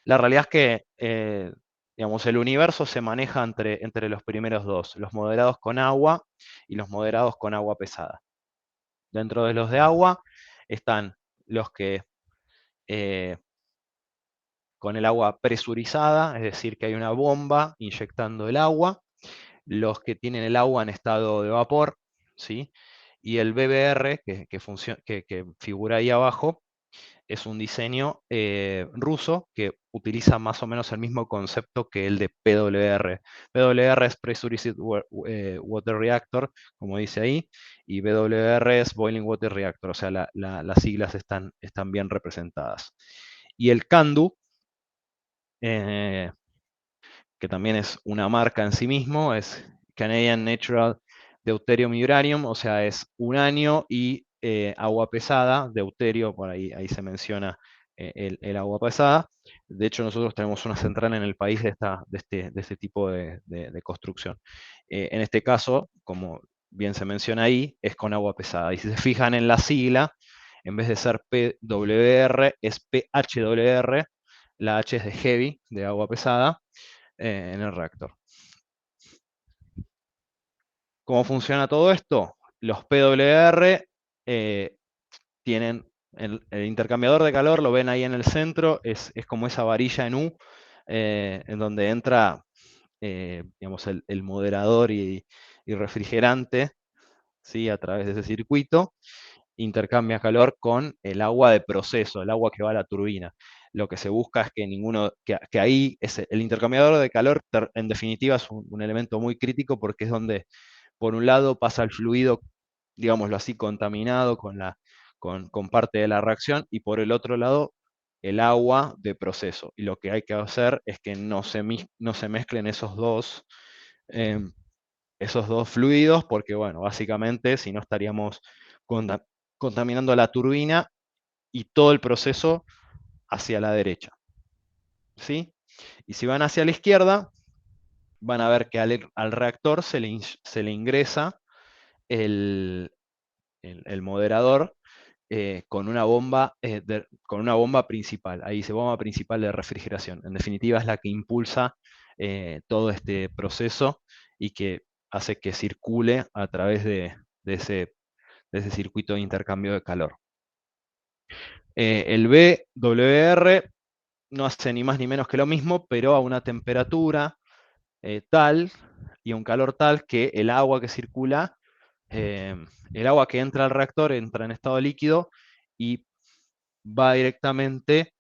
Speaker 3: La realidad es que, digamos, el universo se maneja entre los primeros dos, los moderados con agua y los moderados con agua pesada. Dentro de los de agua están los que con el agua presurizada, es decir, que hay una bomba inyectando el agua, los que tienen el agua en estado de vapor, ¿sí? Y el BBR, que figura ahí abajo, es un diseño ruso que utiliza más o menos el mismo concepto que el de PWR. PWR es Pressurized Water Reactor, como dice ahí, y BWR es Boiling Water Reactor, o sea, las siglas están bien representadas. Y el CANDU, que también es una marca en sí mismo, es Canadian Natural Deuterium Uranium, o sea, es uranio y agua pesada, deuterio, por ahí se menciona el agua pesada. De hecho, nosotros tenemos una central en el país de este tipo de construcción. En este caso, como bien se menciona ahí, es con agua pesada. Y si se fijan en la sigla, en vez de ser PWR, es PHWR, la H es de heavy, de agua pesada, en el reactor. ¿Cómo funciona todo esto? Los PWR tienen el intercambiador de calor, lo ven ahí en el centro, es como esa varilla en U, en donde entra digamos, el moderador y y refrigerante, ¿sí? A través de ese circuito, intercambia calor con el agua de proceso, el agua que va a la turbina. Lo que se busca es que ahí el intercambiador de calor, en definitiva, es un elemento muy crítico porque es donde, por un lado, pasa el fluido, digámoslo así, contaminado con parte de la reacción, y por el otro lado, el agua de proceso. Y lo que hay que hacer es que no se mezclen esos dos fluidos, porque, bueno, básicamente, si no estaríamos contaminando la turbina y todo el proceso hacia la derecha. ¿Sí? Y si van hacia la izquierda, van a ver que al reactor se le ingresa el moderador con una bomba principal. Ahí dice bomba principal de refrigeración. En definitiva, es la que impulsa todo este proceso y que hace que circule a través de ese circuito de intercambio de calor. El BWR no hace ni más ni menos que lo mismo, pero a una temperatura tal y a un calor tal que el agua que circula, el agua que entra al reactor entra en estado líquido y va directamente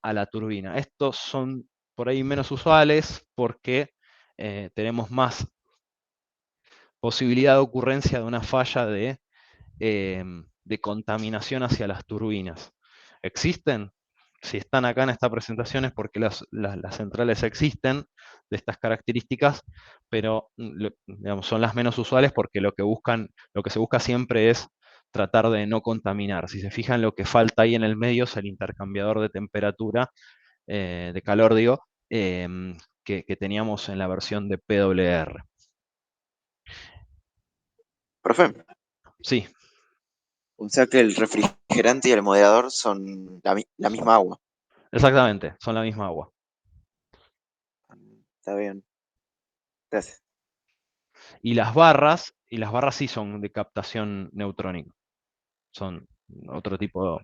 Speaker 3: a la turbina. Estos son por ahí menos usuales porque tenemos más posibilidad de ocurrencia de una falla de contaminación hacia las turbinas. ¿Existen? Si están acá en esta presentación es porque las centrales existen de estas características, pero digamos, son las menos usuales porque lo que se busca siempre es tratar de no contaminar. Si se fijan, lo que falta ahí en el medio es el intercambiador de temperatura, de calor, digo, que teníamos en la versión de PWR.
Speaker 4: Profe,
Speaker 3: Sí,
Speaker 4: o sea que el refrigerante y el moderador son la misma agua.
Speaker 3: exactamente, son la misma agua.
Speaker 4: Está bien. Gracias.
Speaker 3: Y las barras sí son de captación neutrónica. Son otro tipo,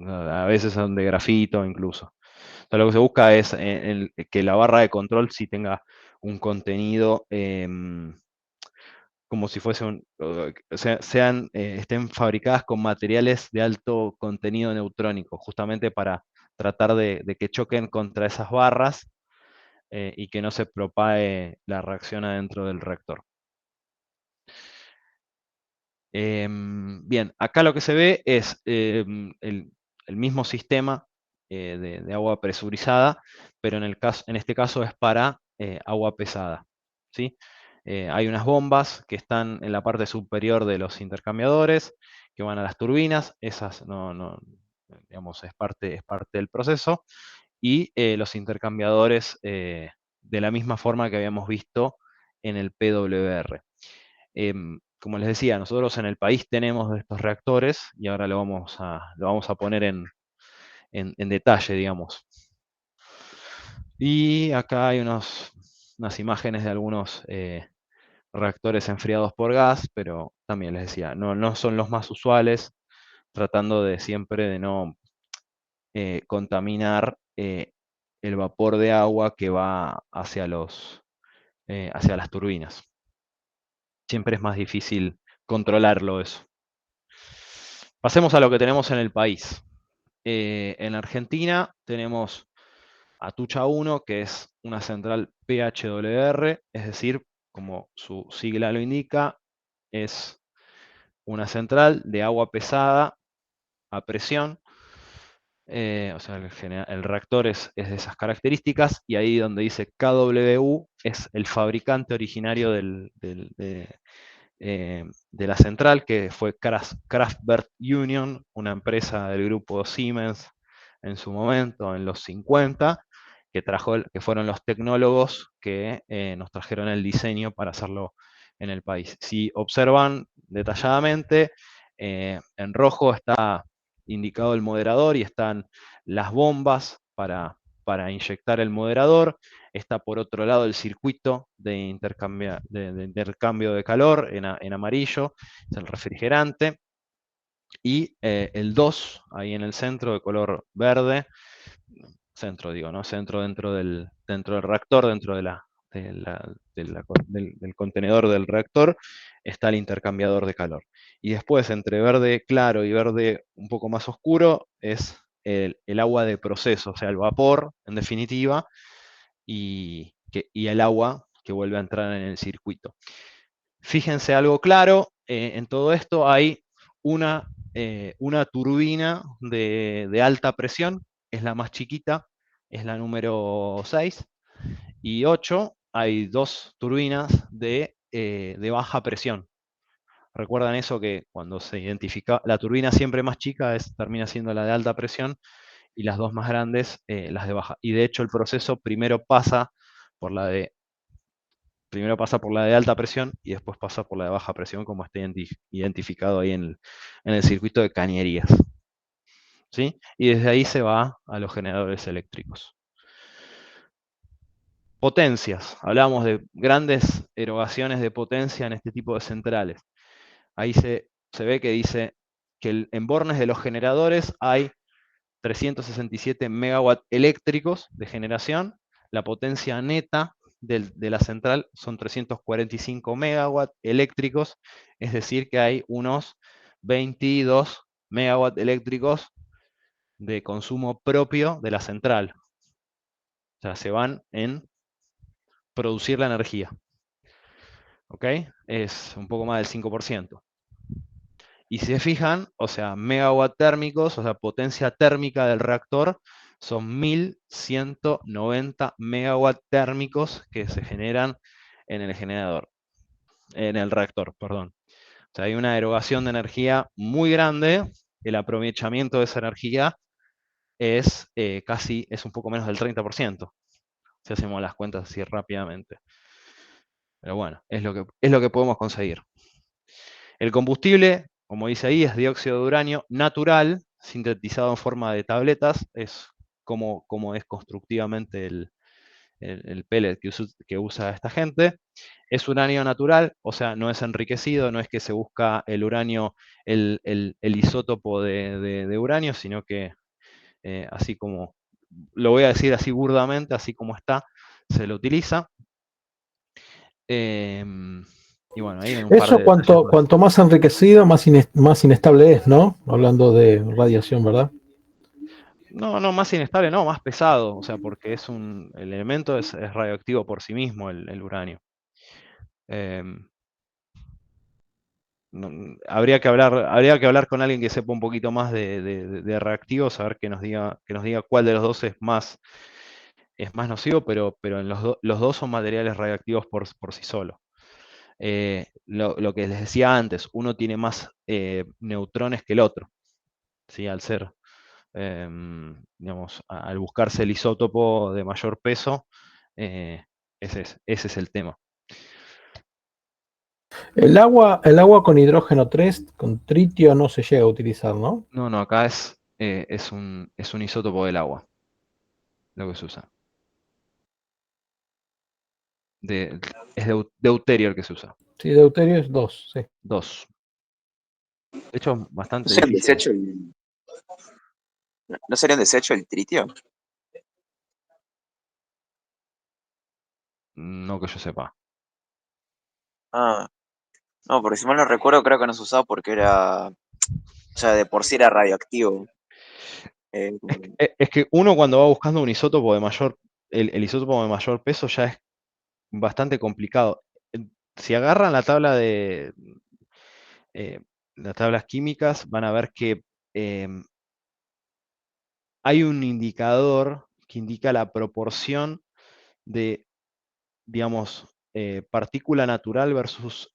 Speaker 3: a veces son de grafito incluso. Entonces, lo que se busca es que la barra de control sí tenga un contenido como si fuese estén fabricadas con materiales de alto contenido neutrónico, justamente para tratar de que choquen contra esas barras y que no se propague la reacción adentro del reactor. Bien, acá lo que se ve es el mismo sistema de agua presurizada, pero en este caso es para agua pesada. ¿Sí? Hay unas bombas que están en la parte superior de los intercambiadores, que van a las turbinas, esas digamos, es parte del proceso, y los intercambiadores de la misma forma que habíamos visto en el PWR. Como les decía, nosotros en el país tenemos estos reactores y ahora lo vamos a poner en detalle, digamos. Y acá hay unas imágenes de algunos reactores enfriados por gas, pero también les decía, no son los más usuales, tratando de siempre de no contaminar el vapor de agua que va hacia las turbinas. Siempre es más difícil controlarlo eso. Pasemos a lo que tenemos en el país. En Argentina tenemos Atucha 1, que es una central PHWR, es decir, como su sigla lo indica, es una central de agua pesada a presión. O sea, el reactor es de esas características, y ahí donde dice KWU es el fabricante originario de la central, que fue Kraftwerk Union, una empresa del grupo Siemens en su momento, en los 50, que fueron los tecnólogos que nos trajeron el diseño para hacerlo en el país. Si observan detalladamente, en rojo está indicado el moderador y están las bombas para inyectar el moderador. Está por otro lado el circuito de intercambio de calor en amarillo, es el refrigerante. Y el 2, ahí en el centro, de color verde, centro digo, ¿no? Centro dentro del reactor, dentro de la del contenedor del reactor está el intercambiador de calor. Y después, entre verde claro y verde un poco más oscuro, es el agua de proceso, o sea, el vapor, en definitiva, y el agua que vuelve a entrar en el circuito. Fíjense algo claro, en todo esto hay una turbina de alta presión, es la más chiquita, es la número 6, y 8 hay 2 turbinas de baja presión. ¿Recuerdan eso que cuando se identifica, la turbina siempre más chica termina siendo la de alta presión y las 2 más grandes las de baja? Y de hecho el proceso primero pasa por la de alta presión y después pasa por la de baja presión, como está identificado ahí en el circuito de cañerías. ¿Sí? Y desde ahí se va a los generadores eléctricos. Potencias. Hablamos de grandes erogaciones de potencia en este tipo de centrales. Ahí se ve que dice que en bornes de los generadores hay 367 megawatt eléctricos de generación. La potencia neta de la central son 345 megawatt eléctricos, es decir que hay unos 22 megawatt eléctricos de consumo propio de la central. O sea, se van en producir la energía. ¿Ok? Es un poco más del 5%. Y si se fijan, o sea, megawatt térmicos, o sea, potencia térmica del reactor, son 1190 megawatt térmicos que se generan en el generador, en el reactor, perdón. O sea, hay una erogación de energía muy grande, el aprovechamiento de esa energía es es un poco menos del 30%, si hacemos las cuentas así rápidamente. Pero bueno, es lo que podemos conseguir. El combustible, como dice ahí, es dióxido de uranio natural, sintetizado en forma de tabletas. Es como es constructivamente el pellet que usa esta gente. Es uranio natural, o sea, no es enriquecido, no es que se busca el uranio, el isótopo de uranio, sino que así como, lo voy a decir así burdamente, así como está, se lo utiliza. Y bueno, ahí hay un par
Speaker 7: Eso
Speaker 3: de
Speaker 7: cuanto más enriquecido, más inestable es, ¿no? Hablando de radiación, ¿verdad?
Speaker 3: No, más inestable, no, más pesado, o sea, porque el elemento es radioactivo por sí mismo, el uranio. Habría que hablar con alguien que sepa un poquito más de reactivos, a ver que nos diga cuál de los dos es más nocivo, pero en los dos son materiales radioactivos por sí solos. Lo que les decía antes, uno tiene más neutrones que el otro, ¿sí? Al ser, digamos, al buscarse el isótopo de mayor peso, ese es el tema.
Speaker 7: El agua con hidrógeno 3, con tritio, no se llega a utilizar, ¿no?
Speaker 3: No, acá es un isótopo del agua, lo que se usa. Es deuterio el que se usa.
Speaker 7: Sí, deuterio es 2, sí.
Speaker 3: 2. De hecho,
Speaker 4: ¿No
Speaker 3: bastante
Speaker 4: sería un
Speaker 3: difícil.
Speaker 4: desecho ¿No sería un desecho el tritio?
Speaker 3: No que yo sepa.
Speaker 4: Ah, no, porque si mal no recuerdo, creo que no se usaba porque era, o sea, de por sí era radioactivo. Eh,
Speaker 3: Es que uno cuando va buscando un isótopo de mayor, el isótopo de mayor peso ya es bastante complicado. Si agarran la tabla las tablas químicas, van a ver que hay un indicador que indica la proporción de, digamos, partícula natural versus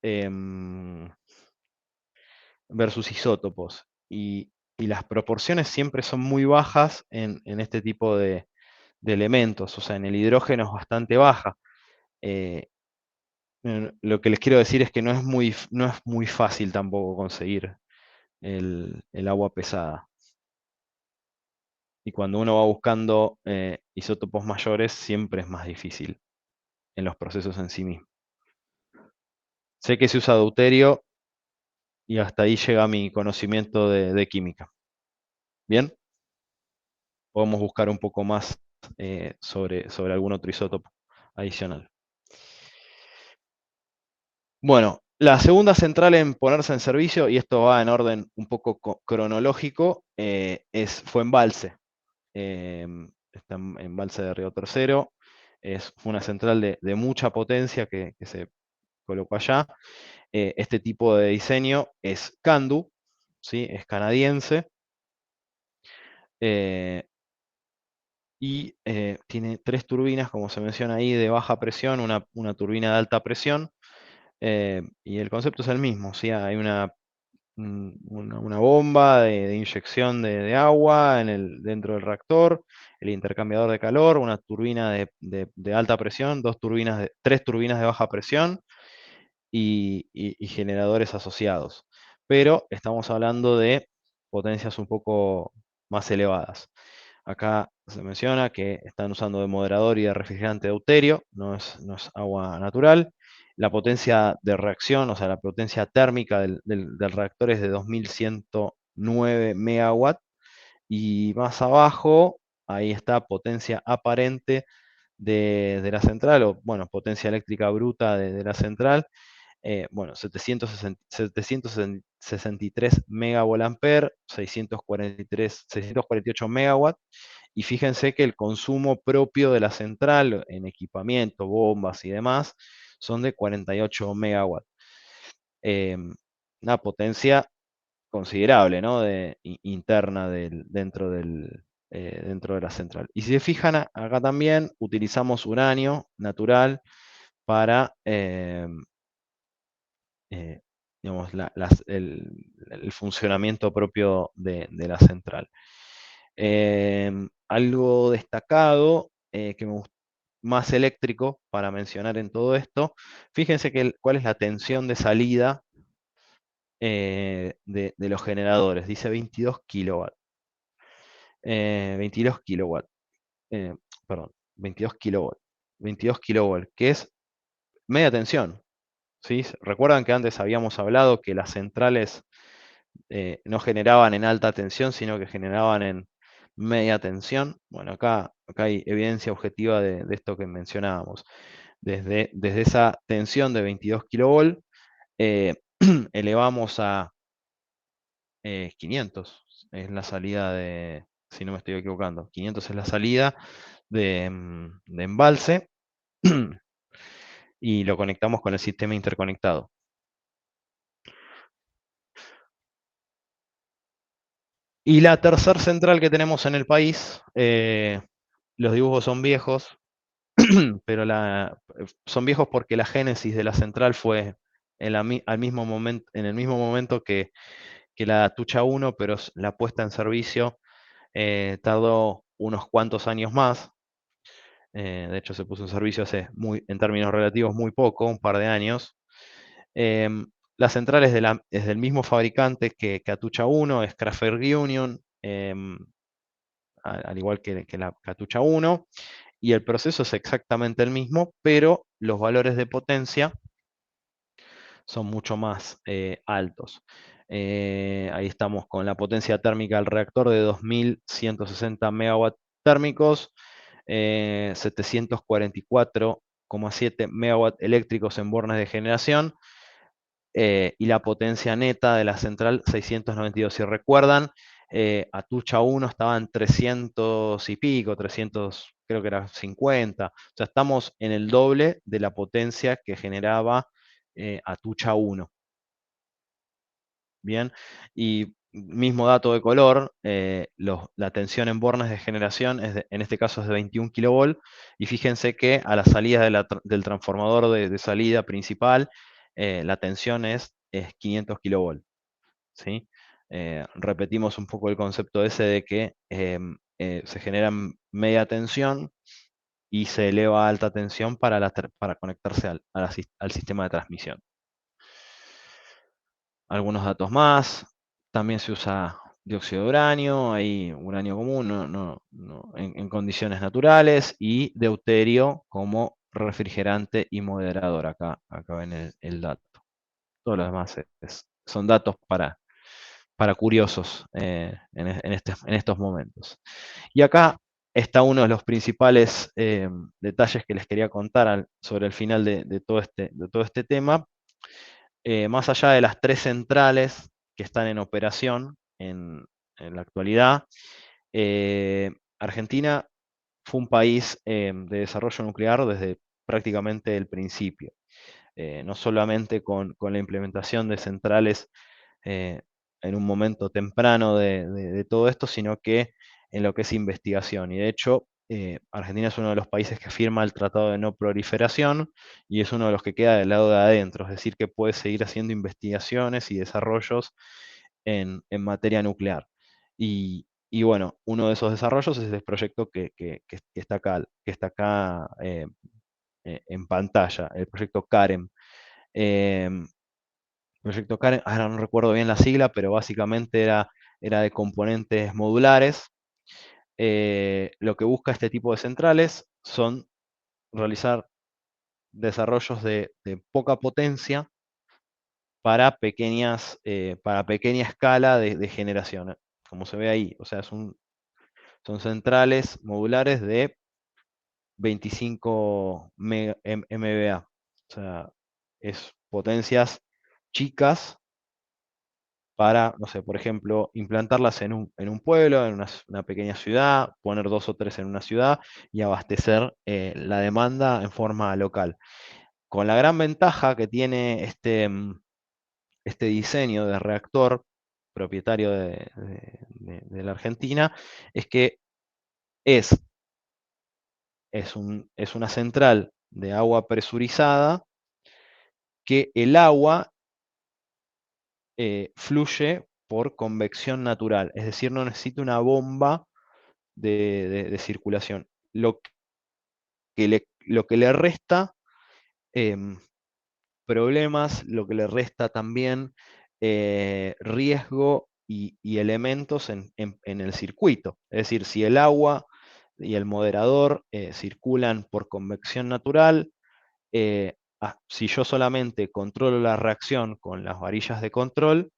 Speaker 3: isótopos. Y las proporciones siempre son muy bajas en este tipo de elementos. O sea, en el hidrógeno es bastante baja. Lo que les quiero decir es que no es muy fácil tampoco conseguir el agua pesada. Y cuando uno va buscando isótopos mayores, siempre es más difícil en los procesos en sí mismos. Sé que se usa deuterio y hasta ahí llega mi conocimiento de química. ¿Bien? Podemos buscar un poco más sobre algún otro isótopo adicional. Bueno, la segunda central en ponerse en servicio, y esto va en orden un poco cronológico, fue Embalse. Está en Embalse de Río Tercero. Fue una central de mucha potencia que se colocó allá. Este tipo de diseño es CANDU, ¿sí? Es canadiense. Y tiene 3 turbinas, como se menciona ahí, de baja presión, una turbina de alta presión. Y el concepto es el mismo, ¿sí? Hay una bomba de inyección de agua dentro del reactor, el intercambiador de calor, una turbina de alta presión, 3 turbinas de baja presión y generadores asociados. Pero estamos hablando de potencias un poco más elevadas. Acá se menciona que están usando de moderador y de refrigerante deuterio, no es agua natural. La potencia de reacción, o sea, la potencia térmica del reactor es de 2109 megawatt. Y más abajo, ahí está potencia aparente de la central, o bueno, potencia eléctrica bruta de la central. Bueno, 763 megavolt-ampere, 648 megawatt. Y fíjense que el consumo propio de la central en equipamiento, bombas y demás, son de 48 megawatts. Una potencia considerable, ¿no? Interna dentro de la central. Y si se fijan, acá también utilizamos uranio natural para digamos, el funcionamiento propio de la central. Algo destacado, más eléctrico para mencionar en todo esto, fíjense cuál es la tensión de salida de los generadores. Dice 22 kilowatts. 22 kilowatts. Perdón, 22 kilowatts. 22 kilowatts, que es media tensión. ¿Sí? ¿Recuerdan que antes habíamos hablado que las centrales no generaban en alta tensión, sino que generaban en media tensión? Bueno, acá hay evidencia objetiva de esto que mencionábamos. Desde esa tensión de 22 kilovolt, elevamos a 500, es la salida si no me estoy equivocando, 500 es la salida de embalse, y lo conectamos con el sistema interconectado. Y la tercer central que tenemos en el país, los dibujos son viejos, pero son viejos porque la génesis de la central fue en el mismo momento que la Atucha 1, pero la puesta en servicio tardó unos cuantos años más. De hecho, se puso en servicio en términos relativos, muy poco, un par de años. La central es del mismo fabricante que Atucha 1, es Kraftwerk Union, al igual que la Atucha 1, y el proceso es exactamente el mismo, pero los valores de potencia son mucho más altos. Ahí estamos con la potencia térmica del reactor de 2160 megawatts térmicos, 744,7 megawatts eléctricos en bornes de generación, y la potencia neta de la central 692. Si recuerdan, Atucha 1 estaba en 300 y pico, 300, creo que era 50. O sea, estamos en el doble de la potencia que generaba Atucha 1. Bien, y mismo dato de color, la tensión en bornes de generación en este caso es de 21 kV, y fíjense que a la salida del transformador de salida principal, la tensión es 500 kV. ¿Sí? Repetimos un poco el concepto ese de que se genera media tensión y se eleva a alta tensión para conectarse al sistema de transmisión. Algunos datos más, también se usa dióxido de uranio, hay uranio común en condiciones naturales, y deuterio como refrigerante y moderador. Acá ven el dato. Todo lo demás son datos para curiosos en estos momentos. Y acá está uno de los principales detalles que les quería contar sobre el final de todo este tema, más allá de las 3 centrales que están en operación en la actualidad, Argentina fue un país de desarrollo nuclear desde prácticamente el principio. No solamente con la implementación de centrales en un momento temprano de todo esto, sino que en lo que es investigación. Y de hecho, Argentina es uno de los países que firma el Tratado de No Proliferación y es uno de los que queda del lado de adentro, es decir, que puede seguir haciendo investigaciones y desarrollos en materia nuclear. Y bueno, uno de esos desarrollos es el proyecto que está acá en pantalla, el proyecto CAREM. Proyecto CAREM, ahora no recuerdo bien la sigla, pero básicamente era de componentes modulares. Lo que busca este tipo de centrales son realizar desarrollos de poca potencia para pequeña escala de generación, como se ve ahí. O sea, son centrales modulares de 25 MVA. O sea, es potencias chicas para, no sé, por ejemplo, implantarlas en un pueblo, en una pequeña ciudad, poner 2 o 3 en una ciudad y abastecer la demanda en forma local. Con la gran ventaja que tiene este diseño de reactor propietario de la Argentina, es que es, es una central de agua presurizada que el agua fluye por convección natural, es decir, no necesita una bomba de circulación. Lo que le resta em, problemas, lo que le resta también riesgo y elementos en el circuito. Es decir, si el agua y el moderador circulan por convección natural, si yo solamente controlo la reacción con las varillas de control,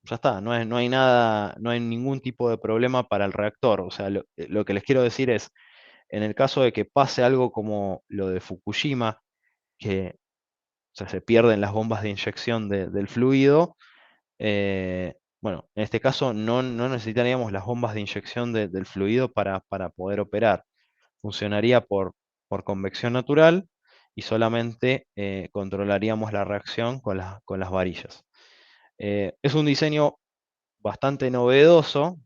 Speaker 3: ya está, no hay nada, no hay ningún tipo de problema para el reactor. O sea, lo que les quiero decir es, en el caso de que pase algo como lo de Fukushima, que o sea, se pierden las bombas de inyección del fluido, bueno, en este caso no necesitaríamos las bombas de inyección del fluido para poder operar. Funcionaría por convección natural y solamente controlaríamos la reacción con las varillas. Es un diseño bastante novedoso,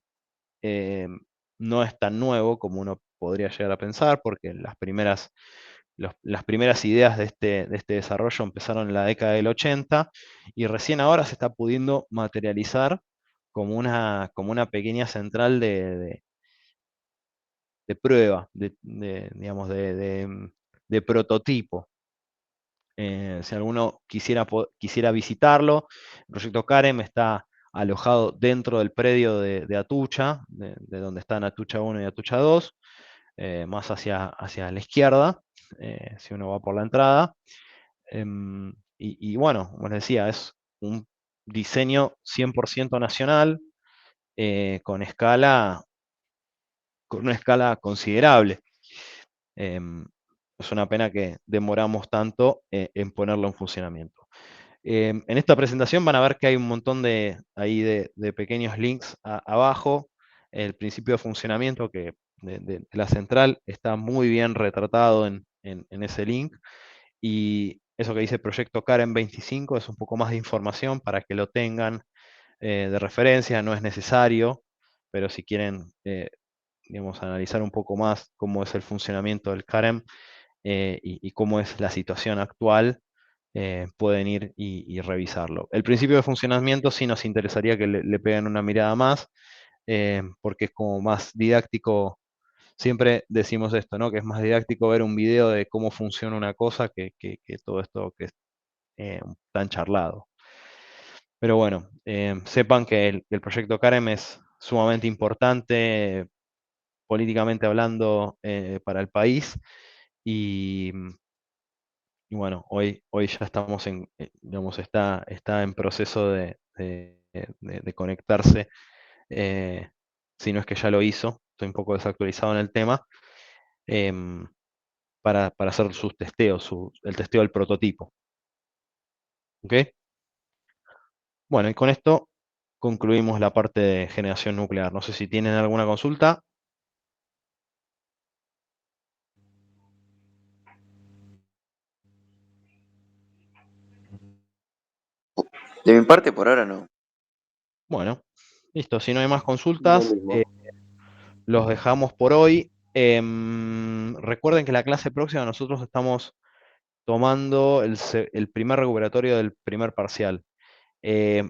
Speaker 3: eh, no es tan nuevo como uno podría llegar a pensar, porque las primeras ideas de este desarrollo empezaron en la década del 80 y recién ahora se está pudiendo materializar como una pequeña central de prueba, digamos, de prototipo. Si alguno quisiera visitarlo, el proyecto CAREM está alojado dentro del predio de Atucha, de donde están Atucha 1 y Atucha 2, más hacia la izquierda, si uno va por la entrada. Y bueno, como les decía, es un diseño 100% nacional, con una escala considerable. Es una pena que demoramos tanto en ponerlo en funcionamiento. En esta presentación van a ver que hay un montón de pequeños links abajo. El principio de funcionamiento de la central está muy bien retratado en ese link. Y eso que dice Proyecto CAREM 25 es un poco más de información para que lo tengan de referencia, no es necesario, pero si quieren digamos, analizar un poco más cómo es el funcionamiento del CAREM y cómo es la situación actual, pueden ir y revisarlo. El principio de funcionamiento sí nos interesaría que le peguen una mirada más, porque es como más didáctico. Siempre decimos esto, ¿no? Que es más didáctico ver un video de cómo funciona una cosa que todo esto que es tan charlado. Pero bueno, sepan que el proyecto CAREM es sumamente importante políticamente hablando para el país y, y bueno, hoy ya estamos digamos, está en proceso de conectarse, si no es que ya lo hizo, estoy un poco desactualizado en el tema, em, para hacer sus testeos, el testeo del prototipo. ¿Ok? Bueno, y con esto concluimos la parte de generación nuclear. No sé si tienen alguna consulta.
Speaker 4: De mi parte, por ahora no.
Speaker 3: Bueno, listo. Si no hay más
Speaker 2: Lo
Speaker 3: consultas,
Speaker 2: mismo.
Speaker 3: los dejamos por hoy. Recuerden que la clase próxima nosotros estamos tomando el primer recuperatorio del primer parcial.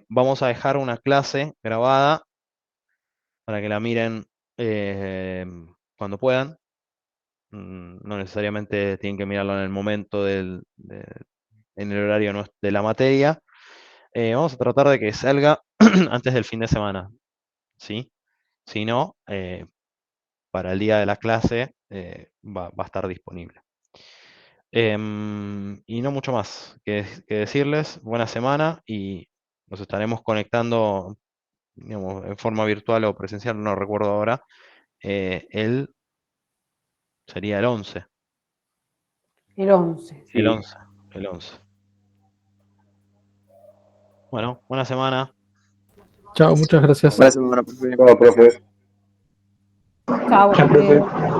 Speaker 3: Vamos a dejar una clase grabada para que la miren cuando puedan. No necesariamente tienen que mirarlo en el momento en el horario de la materia. Vamos a tratar de que salga antes del fin de semana, ¿sí? Si no, para el día de la clase va a estar disponible. Y no mucho más que decirles. Buena semana y nos estaremos conectando, digamos, en forma virtual o presencial, no recuerdo ahora. Sería el 11.
Speaker 1: El 11.
Speaker 3: El
Speaker 2: Sí.
Speaker 3: 11. El 11. Bueno, buena semana.
Speaker 7: Chao, muchas gracias.
Speaker 4: Gracias, profe.
Speaker 2: Todo, profe.
Speaker 1: Chao,
Speaker 6: Chao, profe.
Speaker 1: profe.